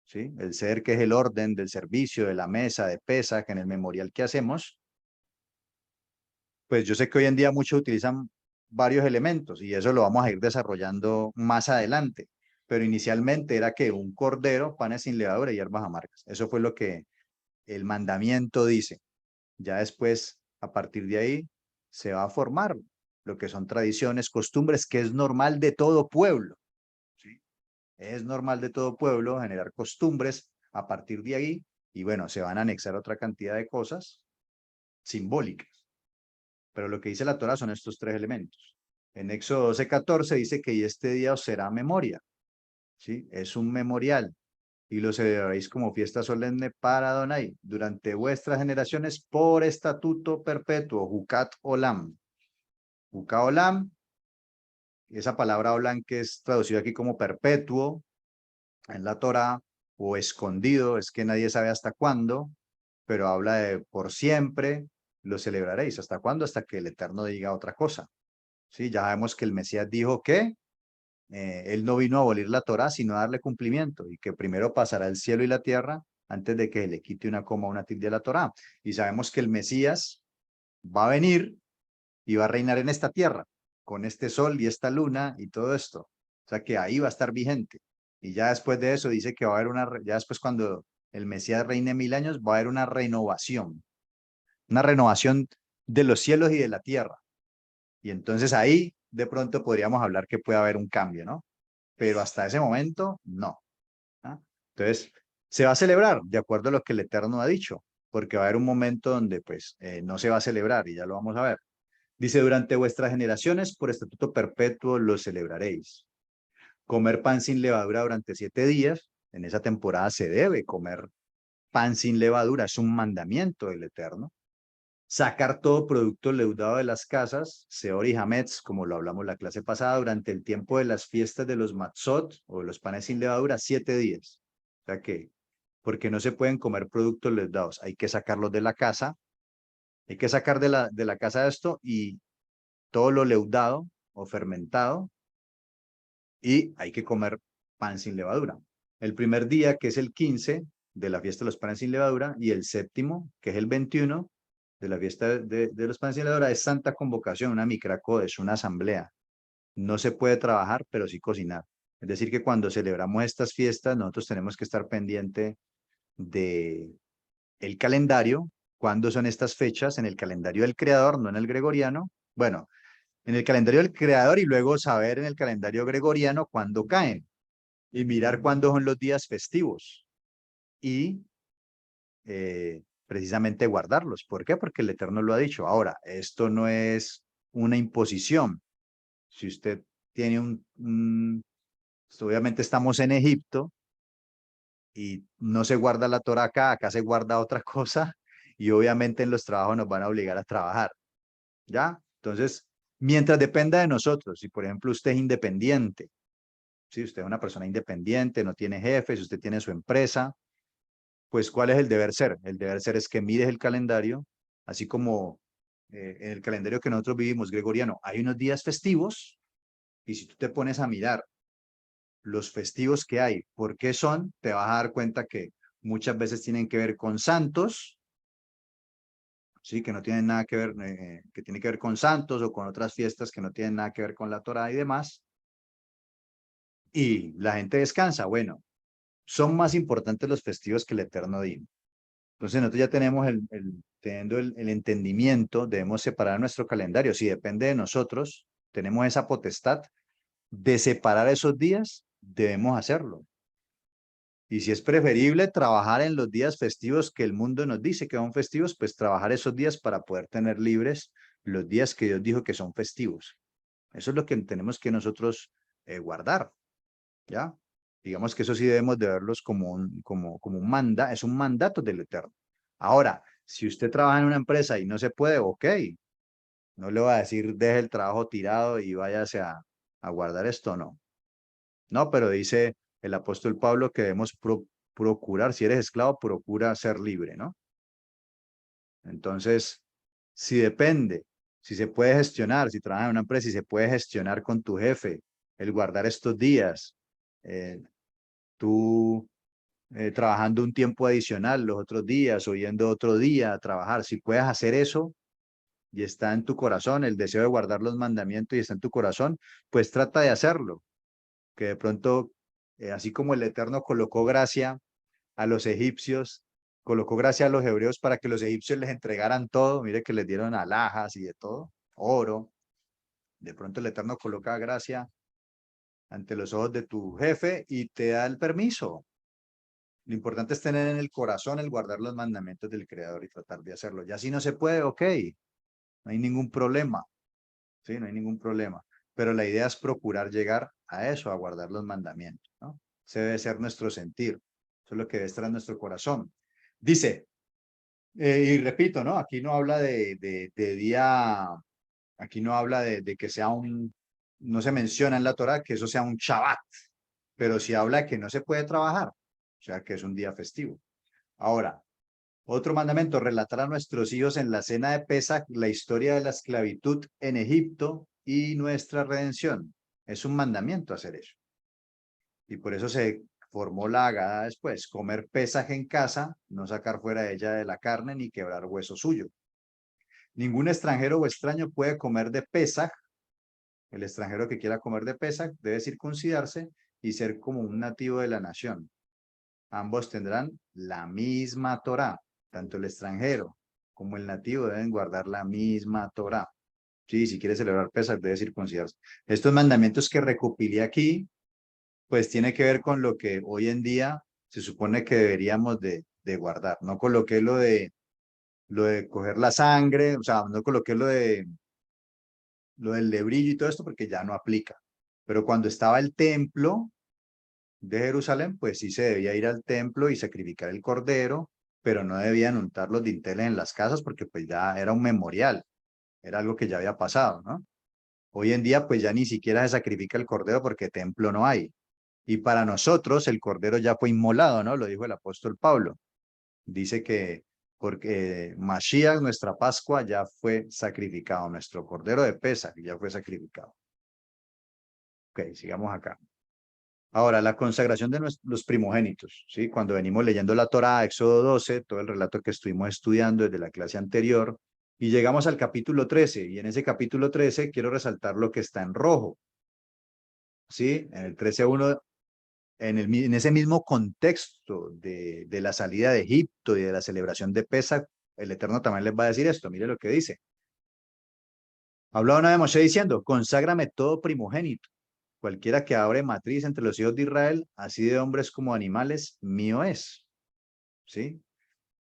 ¿sí? El ceder, que es el orden del servicio, de la mesa, de Pesach, en el memorial que hacemos, pues yo sé que hoy en día muchos utilizan varios elementos y eso lo vamos a ir desarrollando más adelante. Pero inicialmente era que un cordero, panes sin levadura y hierbas amargas. Eso fue lo que el mandamiento dice. Ya después, a partir de ahí, se va a formar lo que son tradiciones, costumbres, que es normal de todo pueblo, ¿sí? Es normal de todo pueblo generar costumbres a partir de ahí y bueno, se van a anexar otra cantidad de cosas simbólicas. Pero lo que dice la Torah son estos 3 elementos. En Éxodo 12:14 dice que y este día os será memoria, ¿sí? Es un memorial y lo celebraréis como fiesta solemne para Adonai durante vuestras generaciones por estatuto perpetuo, Jucat Olam. Jucat Olam, esa palabra Olam que es traducido aquí como perpetuo en la Torah o escondido, es que nadie sabe hasta cuándo, pero habla de por siempre lo celebraréis. ¿Hasta cuándo? Hasta que el Eterno diga otra cosa. Sí, ya sabemos que el Mesías dijo que él no vino a abolir la Torá, sino a darle cumplimiento, y que primero pasará el cielo y la tierra antes de que le quite una coma o una tilde a la Torá. Y sabemos que el Mesías va a venir y va a reinar en esta tierra, con este sol y esta luna y todo esto. O sea que ahí va a estar vigente. Y ya después de eso dice que va a haber ya después cuando el Mesías reine 1000 años, va a haber una renovación de los cielos y de la tierra. Y entonces ahí de pronto podríamos hablar que puede haber un cambio, ¿no? Pero hasta ese momento, no. ¿Ah? Entonces, se va a celebrar de acuerdo a lo que el Eterno ha dicho, porque va a haber un momento donde pues no se va a celebrar y ya lo vamos a ver. Dice, durante vuestras generaciones, por estatuto perpetuo, lo celebraréis. Comer pan sin levadura durante 7 días, en esa temporada se debe comer pan sin levadura, es un mandamiento del Eterno. Sacar todo producto leudado de las casas, seor y hametz, como lo hablamos la clase pasada, durante el tiempo de las fiestas de los matzot o de los panes sin levadura, 7 días. O sea que, porque no se pueden comer productos leudados, hay que sacarlos de la casa, hay que sacar de la casa esto y todo lo leudado o fermentado, y hay que comer pan sin levadura. El primer día, que es el 15 de la fiesta de los panes sin levadura, y el séptimo, que es el 21 de la fiesta de los panes sin levadura, es santa convocación, una micracodes, una asamblea. No se puede trabajar, pero sí cocinar. Es decir, que cuando celebramos estas fiestas, nosotros tenemos que estar pendiente de el calendario, cuándo son estas fechas, en el calendario del creador, no en el gregoriano. Bueno, en el calendario del creador y luego saber en el calendario gregoriano cuándo caen y mirar cuándo son los días festivos y precisamente guardarlos. ¿Por qué? Porque el Eterno lo ha dicho. Ahora, esto no es una imposición. Si usted tiene obviamente estamos en Egipto y no se guarda la Torah acá se guarda otra cosa y obviamente en los trabajos nos van a obligar a trabajar. ¿Ya? Entonces, mientras dependa de nosotros, si por ejemplo usted es independiente, si usted es una persona independiente, no tiene jefe, si usted tiene su empresa, pues ¿cuál es el deber ser? El deber ser es que mires el calendario, así como en el calendario que nosotros vivimos, gregoriano, hay unos días festivos, y si tú te pones a mirar los festivos que hay, ¿por qué son? Te vas a dar cuenta que muchas veces tienen que ver con santos, sí, que no tienen nada que ver, que tiene que ver con santos o con otras fiestas que no tienen nada que ver con la Torá y demás. Y la gente descansa. Bueno, son más importantes los festivos que el eterno día. Entonces nosotros ya tenemos teniendo el entendimiento, debemos separar nuestro calendario. Si depende de nosotros, tenemos esa potestad de separar esos días, debemos hacerlo. Y si es preferible trabajar en los días festivos que el mundo nos dice que son festivos, pues trabajar esos días para poder tener libres los días que Dios dijo que son festivos. Eso es lo que tenemos que nosotros guardar, ¿ya? Digamos que eso sí debemos de verlos como un mandato, es un mandato del Eterno. Ahora, si usted trabaja en una empresa y no se puede, ok, no le va a decir deje el trabajo tirado y váyase a guardar esto, no. No, pero dice el apóstol Pablo que debemos procurar, si eres esclavo, procura ser libre, ¿no? Entonces, si depende, si se puede gestionar, si trabajas en una empresa y se puede gestionar con tu jefe, el guardar estos días, tú trabajando un tiempo adicional los otros días o yendo otro día a trabajar, si puedes hacer eso y está en tu corazón el deseo de guardar los mandamientos y está en tu corazón, pues trata de hacerlo, que de pronto, así como el Eterno colocó gracia a los egipcios, colocó gracia a los hebreos para que los egipcios les entregaran todo, mire que les dieron alhajas y de todo, oro, de pronto el Eterno coloca gracia ante los ojos de tu jefe y te da el permiso. Lo importante es tener en el corazón el guardar los mandamientos del Creador y tratar de hacerlo. Ya si no se puede, ok, no hay ningún problema, ¿sí? No hay ningún problema. Pero la idea es procurar llegar a eso, a guardar los mandamientos, ¿no? Ese debe ser nuestro sentir. Eso es lo que debe estar en nuestro corazón. Dice, y repito, ¿no? Aquí no habla de día, aquí no habla de que sea no se menciona en la Torah que eso sea un Shabbat, pero sí habla de que no se puede trabajar, o sea, que es un día festivo. Ahora, otro mandamiento, relatar a nuestros hijos en la cena de Pesach la historia de la esclavitud en Egipto y nuestra redención. Es un mandamiento hacer eso. Y por eso se formó la Haggadah después, comer Pesaj en casa, no sacar fuera de ella de la carne ni quebrar hueso suyo. Ningún extranjero o extraño puede comer de Pesaj. El extranjero que quiera comer de Pesaj debe circuncidarse y ser como un nativo de la nación. Ambos tendrán la misma Torá. Tanto el extranjero como el nativo deben guardar la misma Torá. Sí, si quiere celebrar Pesaj debe circuncidarse. Estos mandamientos que recopilé aquí, pues tiene que ver con lo que hoy en día se supone que deberíamos de guardar. No coloqué lo de coger la sangre, o sea, no coloqué lo del lebrillo y todo esto porque ya no aplica. Pero cuando estaba el templo de Jerusalén, pues sí se debía ir al templo y sacrificar el cordero, pero no debían untar los dinteles en las casas porque pues ya era un memorial, era algo que ya había pasado, ¿no? Hoy en día pues ya ni siquiera se sacrifica el cordero porque templo no hay. Y para nosotros el cordero ya fue inmolado, ¿no? Lo dijo el apóstol Pablo. Dice que porque Mashiach, nuestra Pascua, ya fue sacrificado, nuestro cordero de Pesaj ya fue sacrificado. Ok, sigamos acá. Ahora, la consagración de los primogénitos, ¿sí? Cuando venimos leyendo la Torá, Éxodo 12, todo el relato que estuvimos estudiando desde la clase anterior, y llegamos al capítulo 13, y en ese capítulo 13 quiero resaltar lo que está en rojo, ¿sí? En el 13:1, en ese mismo contexto de la salida de Egipto y de la celebración de Pesach, el Eterno también les va a decir esto, mire lo que dice. Hablaba una de Moshe diciendo, conságrame todo primogénito. Cualquiera que abre matriz entre los hijos de Israel, así de hombres como animales, mío es. ¿Sí?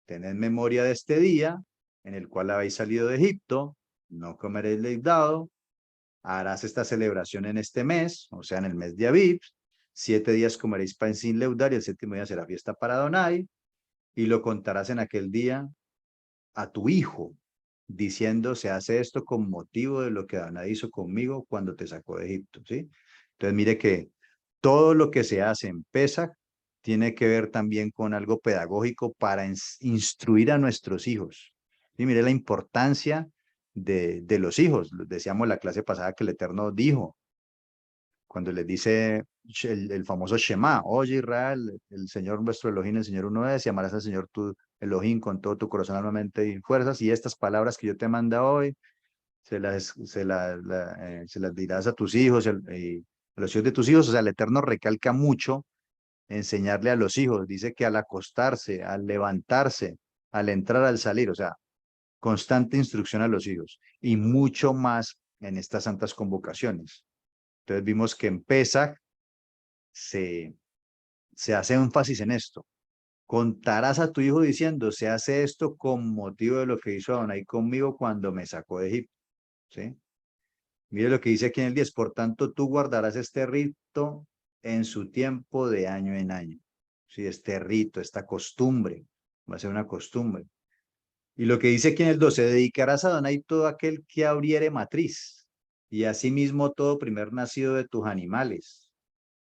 Tened memoria de este día en el cual habéis salido de Egipto, no comeréis leudado, harás esta celebración en este mes, o sea, en el mes de Abib, 7 días comeréis pan sin leudar y el séptimo día será fiesta para Adonai, y lo contarás en aquel día a tu hijo, diciendo, se hace esto con motivo de lo que Adonai hizo conmigo cuando te sacó de Egipto, ¿sí? Entonces mire que todo lo que se hace en Pesach tiene que ver también con algo pedagógico para instruir a nuestros hijos. Y mire la importancia de los hijos. Decíamos la clase pasada que el Eterno dijo, cuando les dice el famoso Shema, oye Israel, el Señor nuestro Elohim, el Señor uno es, y amarás al Señor tu Elohim con todo tu corazón, alma, mente y fuerzas, y estas palabras que yo te mando hoy, se las dirás a tus hijos y a los hijos de tus hijos. O sea, el Eterno recalca mucho enseñarle a los hijos, dice que al acostarse, al levantarse, al entrar, al salir, o sea, constante instrucción a los hijos, y mucho más en estas santas convocaciones. Entonces vimos que en Pesach se hace énfasis en esto. Contarás a tu hijo diciendo, se hace esto con motivo de lo que hizo Adonai conmigo cuando me sacó de Egipto. ¿Sí? Mire lo que dice aquí en el 10. Por tanto, tú guardarás este rito en su tiempo de año en año. ¿Sí? Este rito, esta costumbre, va a ser una costumbre. Y lo que dice aquí en el 12, dedicarás a Adonai todo aquel que abriere matriz, y asimismo todo primer nacido de tus animales.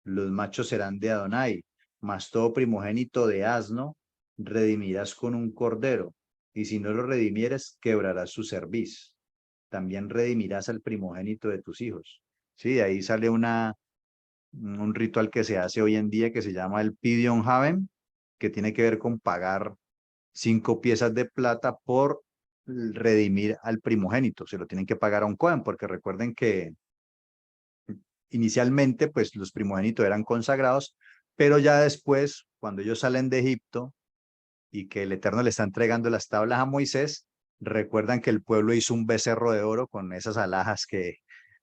Los machos serán de Adonai, mas todo primogénito de asno redimirás con un cordero, y si no lo redimieres, quebrarás su cerviz. También redimirás al primogénito de tus hijos. Sí, de ahí sale un ritual que se hace hoy en día que se llama el Pidyon Haben, que tiene que ver con pagar 5 piezas de plata por redimir al primogénito. Se lo tienen que pagar a un cohen, porque recuerden que inicialmente, pues los primogénitos eran consagrados, pero ya después, cuando ellos salen de Egipto y que el Eterno le está entregando las tablas a Moisés, recuerdan que el pueblo hizo un becerro de oro con esas alhajas que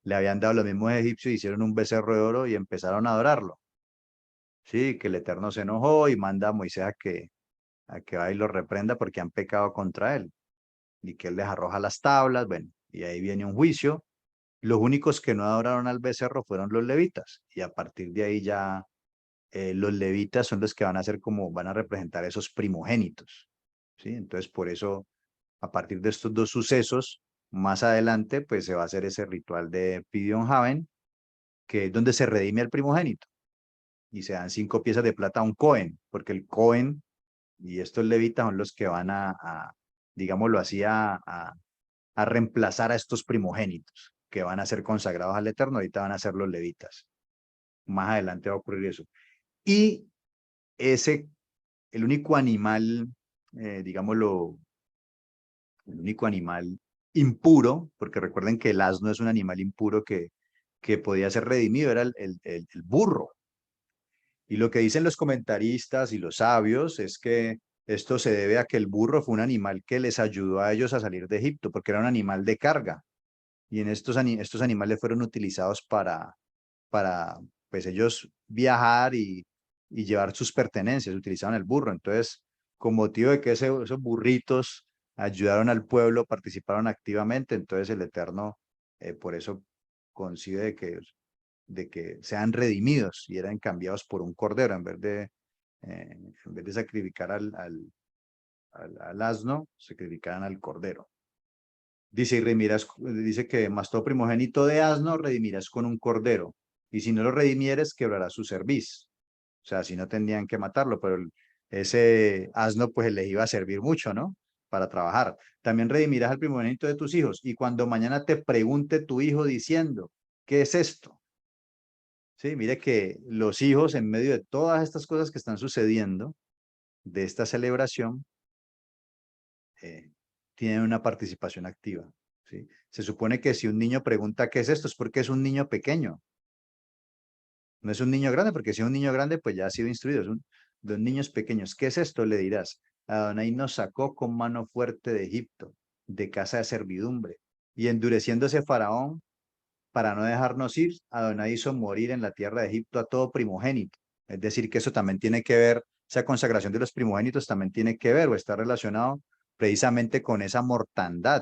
le habían dado los mismos egipcios, hicieron un becerro de oro y empezaron a adorarlo. Sí, que el Eterno se enojó y manda a Moisés a que vaya y lo reprenda porque han pecado contra él y que él les arroja las tablas, bueno, y ahí viene un juicio. Los únicos que no adoraron al becerro fueron los levitas, y a partir de ahí ya los levitas son los que van a ser como, van a representar esos primogénitos, ¿sí? Entonces, por eso, a partir de estos dos sucesos, más adelante, pues se va a hacer ese ritual de Pidyon Haben, que es donde se redime al primogénito, y se dan 5 piezas de plata a un Cohen, porque el Cohen y estos levitas son los que van digámoslo así, a reemplazar a estos primogénitos. que van a ser consagrados al Eterno, ahorita van a ser los levitas. Más adelante va a ocurrir eso. Y el único animal, digámoslo, el único animal impuro, porque recuerden que el asno es un animal impuro que podía ser redimido, era el burro. Y lo que dicen los comentaristas y los sabios es que esto se debe a que el burro fue un animal que les ayudó a ellos a salir de Egipto, porque era un animal de carga. Y en estos animales fueron utilizados para pues ellos viajar y llevar sus pertenencias, utilizaban el burro. Entonces, con motivo de que esos burritos ayudaron al pueblo, participaron activamente, entonces el Eterno por eso concibe de que sean redimidos y eran cambiados por un cordero en vez de sacrificar al asno, sacrificaran al cordero. Dice, dice que más todo primogénito de asno redimirás con un cordero, y si no lo redimieres, quebrará su cerviz. O sea, si no tendrían que matarlo, pero ese asno pues les iba a servir mucho, ¿no? Para trabajar. También redimirás al primogénito de tus hijos, y cuando mañana te pregunte tu hijo diciendo, ¿qué es esto? Sí, mire que los hijos, en medio de todas estas cosas que están sucediendo, de esta celebración, eh, tienen una participación activa. ¿Sí? Se supone que si un niño pregunta qué es esto, es porque es un niño pequeño. No es un niño grande, porque si es un niño grande, pues ya ha sido instruido. Es de niños pequeños. ¿Qué es esto? Le dirás. Adonai nos sacó con mano fuerte de Egipto, de casa de servidumbre. Y endureciéndose Faraón para no dejarnos ir, Adonai hizo morir en la tierra de Egipto a todo primogénito. Es decir, que eso también tiene que ver, esa consagración de los primogénitos también tiene que ver o está relacionado precisamente con esa mortandad.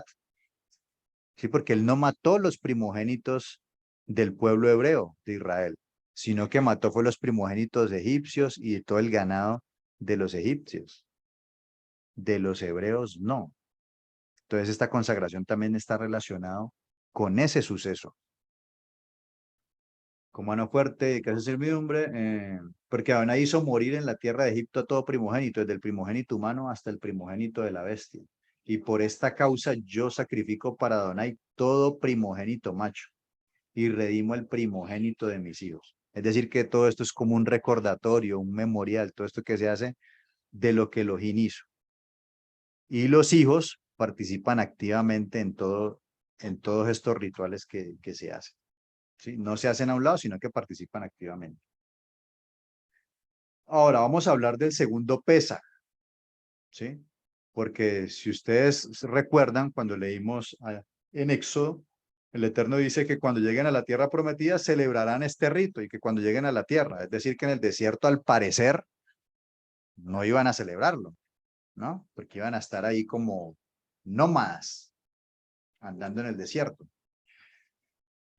Sí, porque él no mató los primogénitos del pueblo hebreo de Israel, sino que mató fue los primogénitos egipcios y de todo el ganado de los egipcios. De los hebreos no. Entonces esta consagración también está relacionado con ese suceso. Con mano fuerte, que hace servidumbre, porque Adonai hizo morir en la tierra de Egipto a todo primogénito, desde el primogénito humano hasta el primogénito de la bestia. Y por esta causa yo sacrifico para Adonai todo primogénito macho y redimo el primogénito de mis hijos. Es decir, que todo esto es como un recordatorio, un memorial, todo esto que se hace de lo que Elohim hizo. Y los hijos participan activamente en todos estos rituales que se hacen. ¿Sí? No se hacen a un lado, sino que participan activamente. Ahora vamos a hablar del segundo Pesaj, ¿sí? Porque si ustedes recuerdan, cuando leímos en Éxodo, el Eterno dice que cuando lleguen a la tierra prometida celebrarán este rito y que cuando lleguen a la tierra, es decir, que en el desierto al parecer no iban a celebrarlo, ¿no? Porque iban a estar ahí como nómadas, andando en el desierto.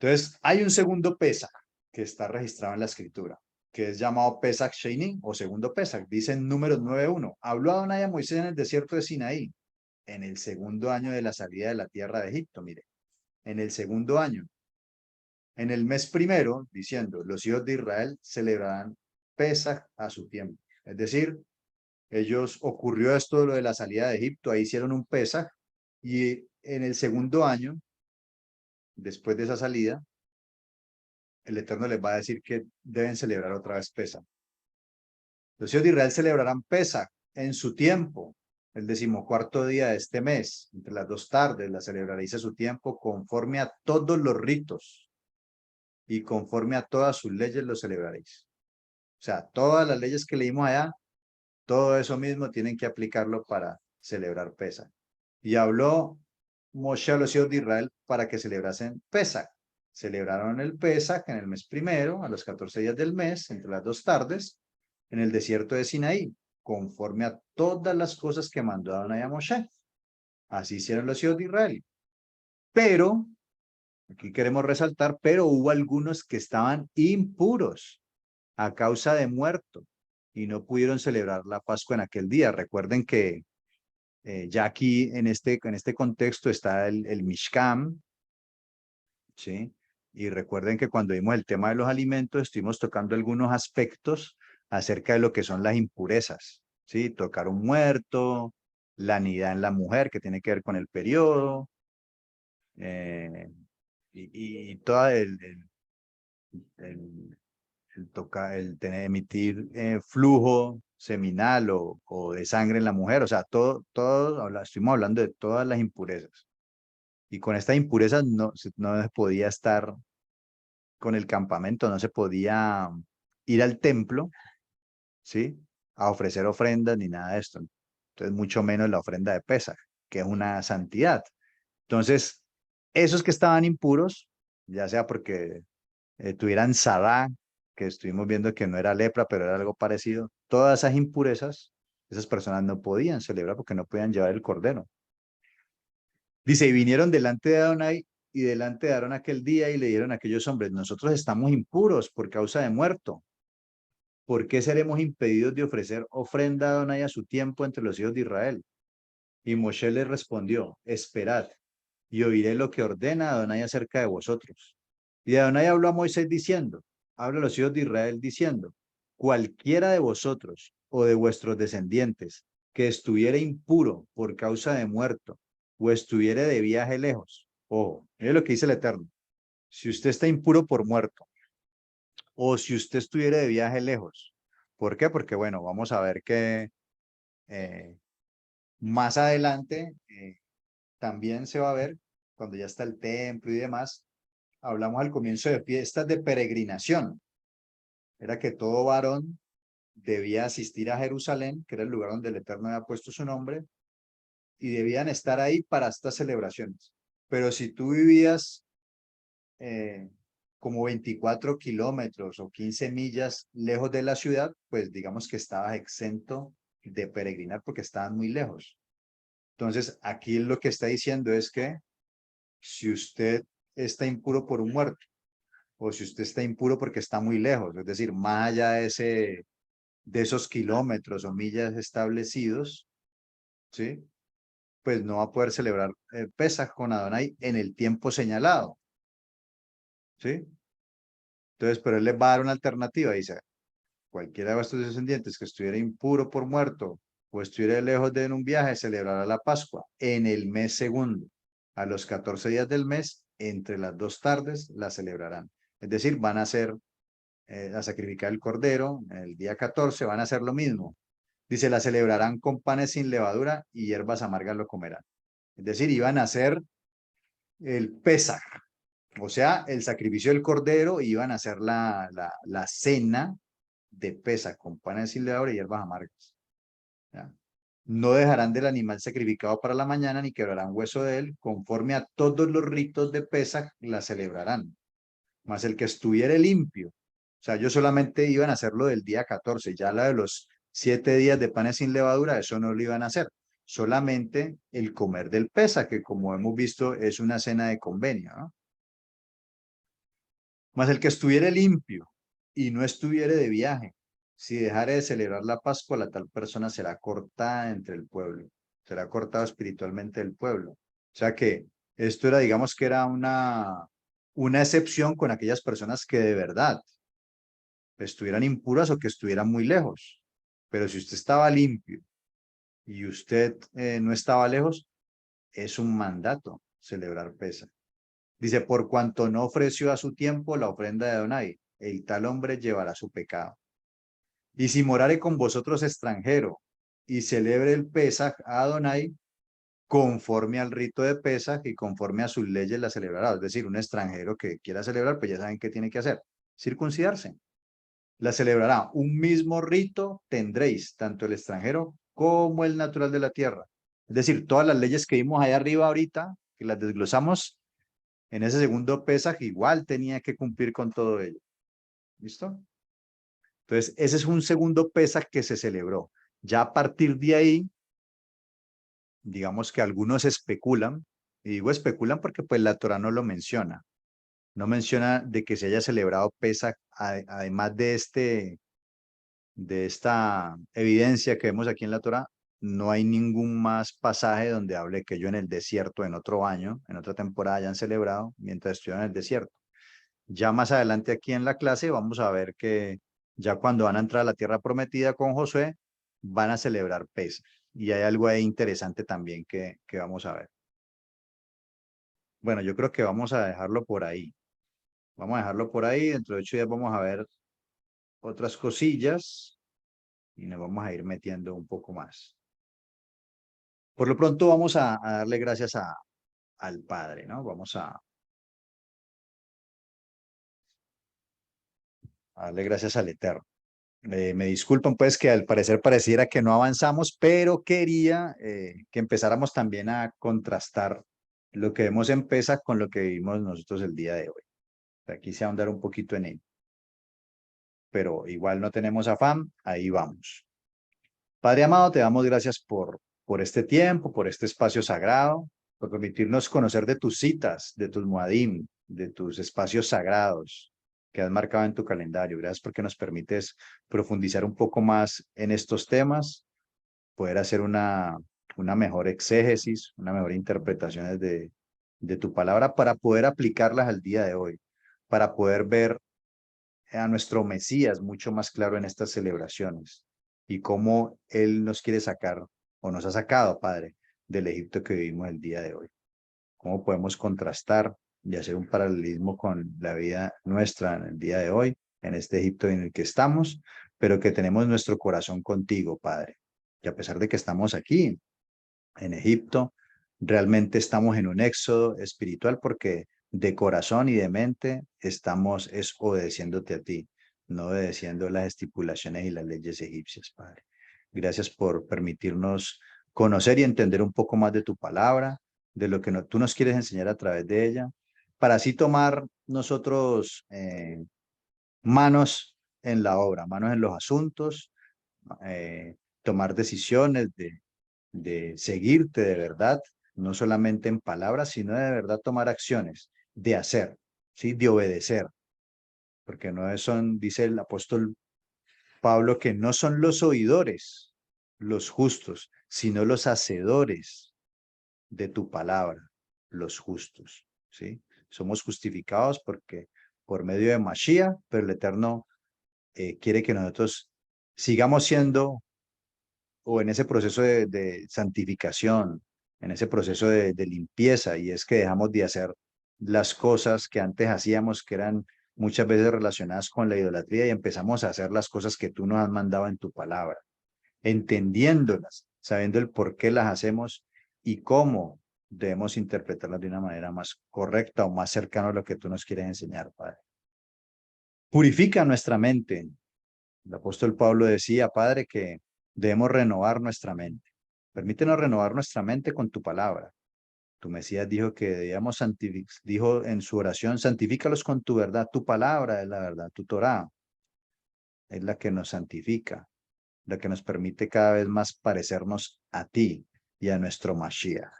Entonces, hay un segundo Pesaj que está registrado en la escritura, que es llamado Pesaj Sheini o segundo Pesaj. Dice en Números 9:1, habló Adonai a Moisés en el desierto de Sinaí, en el segundo año de la salida de la tierra de Egipto, mire, en el segundo año, en el mes primero, diciendo, los hijos de Israel celebrarán Pesaj a su tiempo. Es decir, ellos ocurrió esto de lo de la salida de Egipto, ahí hicieron un Pesaj, y en el segundo año, después de esa salida, el Eterno les va a decir que deben celebrar otra vez Pesaj. Los hijos de Israel celebrarán Pesaj en su tiempo, el 14º día de este mes, entre las 2 tardes, la celebraréis a su tiempo, conforme a todos los ritos y conforme a todas sus leyes lo celebraréis. O sea, todas las leyes que leímos allá, todo eso mismo tienen que aplicarlo para celebrar Pesaj. Y habló Moshe a los hijos de Israel para que celebrasen Pesaj. Celebraron el Pesaj en el mes primero, a los 14 días del mes, entre las 2 tardes, en el desierto de Sinaí, conforme a todas las cosas que mandó Adonai a Moshe. Así hicieron los hijos de Israel. Pero, aquí queremos resaltar, pero hubo algunos que estaban impuros a causa de muerto y no pudieron celebrar la Pascua en aquel día. Recuerden que ya aquí en este contexto está el Mishkan, ¿sí? Y recuerden que cuando vimos el tema de los alimentos, estuvimos tocando algunos aspectos acerca de lo que son las impurezas, ¿sí? Tocar un muerto, la nidad en la mujer, que tiene que ver con el periodo, y todo el, emitir flujo seminal o de sangre en la mujer, o sea, estuvimos hablando de todas las impurezas. Y con estas impurezas no se podía estar con el campamento, no se podía ir al templo, ¿sí? A ofrecer ofrendas ni nada de esto. Entonces, mucho menos la ofrenda de Pesaj, que es una santidad. Entonces, esos que estaban impuros, ya sea porque tuvieran Sadá, que estuvimos viendo que no era lepra, pero era algo parecido, todas esas impurezas, esas personas no podían celebrar porque no podían llevar el cordero. Dice, y vinieron delante de Adonai y delante de Aarón aquel día y le dijeron a aquellos hombres, nosotros estamos impuros por causa de muerto. ¿Por qué seremos impedidos de ofrecer ofrenda a Adonai a su tiempo entre los hijos de Israel? Y Moshe les respondió, esperad, y oiré lo que ordena Adonai acerca de vosotros. Y Adonai habló a Moisés diciendo, habla a los hijos de Israel diciendo, cualquiera de vosotros o de vuestros descendientes que estuviere impuro por causa de muerto o estuviere de viaje lejos. Ojo, mire lo que dice el Eterno. Si usted está impuro por muerto o si usted estuviera de viaje lejos. ¿Por qué? Porque, bueno, vamos a ver que eh, más adelante también se va a ver, cuando ya está el templo y demás, hablamos al comienzo de fiestas de peregrinación. Era que todo varón debía asistir a Jerusalén, que era el lugar donde el Eterno había puesto su nombre, y debían estar ahí para estas celebraciones. Pero si tú vivías eh, como 24 kilómetros o 15 millas lejos de la ciudad, pues digamos que estabas exento de peregrinar porque estaban muy lejos. Entonces, aquí lo que está diciendo es que si usted está impuro por un muerto, o si usted está impuro porque está muy lejos, es decir, más allá de esos kilómetros o millas establecidos, ¿sí? Pues no va a poder celebrar Pesaj con Adonai en el tiempo señalado, ¿sí? Entonces, pero él les va a dar una alternativa, dice, cualquiera de vuestros descendientes que estuviera impuro por muerto o estuviera lejos de en un viaje, celebrará la Pascua en el mes segundo. A los 14 días del mes, entre las dos tardes, la celebrarán. Es decir, van a hacer, a sacrificar el cordero el día 14, van a hacer lo mismo. Dice, la celebrarán con panes sin levadura y hierbas amargas lo comerán. Es decir, iban a hacer el Pesaj, o sea, el sacrificio del cordero, iban a hacer la cena de Pesaj con panes sin levadura y hierbas amargas. ¿Ya? No dejarán del animal sacrificado para la mañana, ni quebrarán hueso de él, conforme a todos los ritos de Pesaj la celebrarán. Mas el que estuviere limpio, o sea, ellos solamente iban a hacerlo del día 14, ya la de los 7 días de panes sin levadura, eso no lo iban a hacer. Solamente el comer del Pesaj, que como hemos visto es una cena de convenio, ¿no? Mas el que estuviere limpio y no estuviere de viaje, si dejare de celebrar la Pascua, la tal persona será cortada entre el pueblo, será cortado espiritualmente del pueblo. O sea que esto era, digamos que era una excepción con aquellas personas que de verdad estuvieran impuras o que estuvieran muy lejos. Pero si usted estaba limpio y usted no estaba lejos, es un mandato celebrar Pesa. Dice, por cuanto no ofreció a su tiempo la ofrenda de Adonai, el tal hombre llevará su pecado. Y si morare con vosotros extranjero y celebre el Pesaj a Adonai, conforme al rito de Pesaj y conforme a sus leyes la celebrará. Es decir, un extranjero que quiera celebrar, pues ya saben qué tiene que hacer, circuncidarse. La celebrará. Un mismo rito tendréis, tanto el extranjero como el natural de la tierra. Es decir, todas las leyes que vimos ahí arriba ahorita, que las desglosamos, en ese segundo Pesaj igual tenía que cumplir con todo ello. ¿Listo? Entonces, ese es un segundo Pesaj que se celebró. Ya a partir de ahí, digamos que algunos especulan, y digo especulan porque pues la Torah no lo menciona. No menciona de que se haya celebrado Pesaj, además de esta evidencia que vemos aquí en la Torah, no hay ningún más pasaje donde hable que yo en el desierto, en otro año, en otra temporada hayan celebrado mientras estuvieron en el desierto. Ya más adelante aquí en la clase vamos a ver que ya cuando van a entrar a la tierra prometida con Josué, van a celebrar Pesaj. Y hay algo ahí interesante también que vamos a ver. Bueno, yo creo que vamos a dejarlo por ahí. Vamos a dejarlo por ahí. Dentro de 8 días vamos a ver otras cosillas y nos vamos a ir metiendo un poco más. Por lo pronto vamos a darle gracias al Padre, ¿no? Vamos a darle gracias al Eterno. Me disculpan pues que al parecer pareciera que no avanzamos, pero quería que empezáramos también a contrastar lo que vemos en PESA con lo que vimos nosotros el día de hoy. Aquí se ahondar un poquito en ello, pero igual no tenemos afán, ahí vamos. Padre amado, te damos gracias por este tiempo, por este espacio sagrado, por permitirnos conocer de tus citas, de tus muadim, de tus espacios sagrados que has marcado en tu calendario. Gracias porque nos permites profundizar un poco más en estos temas, poder hacer una mejor exégesis, una mejor interpretación de tu palabra para poder aplicarlas al día de hoy, para poder ver a nuestro Mesías mucho más claro en estas celebraciones y cómo Él nos quiere sacar o nos ha sacado, Padre, del Egipto que vivimos el día de hoy. Cómo podemos contrastar y hacer un paralelismo con la vida nuestra en el día de hoy, en este Egipto en el que estamos, pero que tenemos nuestro corazón contigo, Padre. Y a pesar de que estamos aquí en Egipto, realmente estamos en un éxodo espiritual porque de corazón y de mente estamos es obedeciéndote a ti, no obedeciendo las estipulaciones y las leyes egipcias, Padre. Gracias por permitirnos conocer y entender un poco más de tu palabra, de lo que tú nos quieres enseñar a través de ella, para así tomar nosotros manos en la obra, manos en los asuntos, eh, tomar decisiones de seguirte de verdad, no solamente en palabras, sino de verdad tomar acciones, de hacer, ¿sí? De obedecer, porque no son, dice el apóstol Pablo, que no son los oidores los justos, sino los hacedores de tu palabra, los justos, ¿sí? Somos justificados porque por medio de Mashiach, pero el Eterno quiere que nosotros sigamos siendo o en ese proceso de santificación, en ese proceso de limpieza, y es que dejamos de hacer las cosas que antes hacíamos, que eran muchas veces relacionadas con la idolatría, y empezamos a hacer las cosas que tú nos has mandado en tu palabra, entendiéndolas, sabiendo el por qué las hacemos y cómo debemos interpretarlas de una manera más correcta o más cercana a lo que tú nos quieres enseñar, Padre. Purifica nuestra mente. El apóstol Pablo decía, Padre, que debemos renovar nuestra mente. Permítenos renovar nuestra mente con tu palabra. Tu Mesías dijo que debíamos santificar, dijo en su oración, santifícalos con tu verdad. Tu palabra es la verdad, tu Torá es la que nos santifica, la que nos permite cada vez más parecernos a ti y a nuestro Mashiach.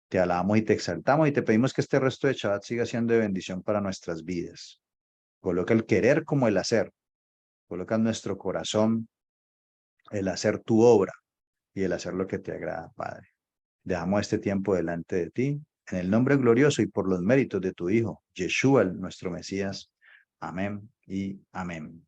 Te alabamos y te exaltamos y te pedimos que este resto de Shabbat siga siendo de bendición para nuestras vidas. Coloca el querer como el hacer. Coloca en nuestro corazón el hacer tu obra y el hacer lo que te agrada, Padre. Dejamos este tiempo delante de ti, en el nombre glorioso y por los méritos de tu Hijo, Yeshua, nuestro Mesías. Amén y amén.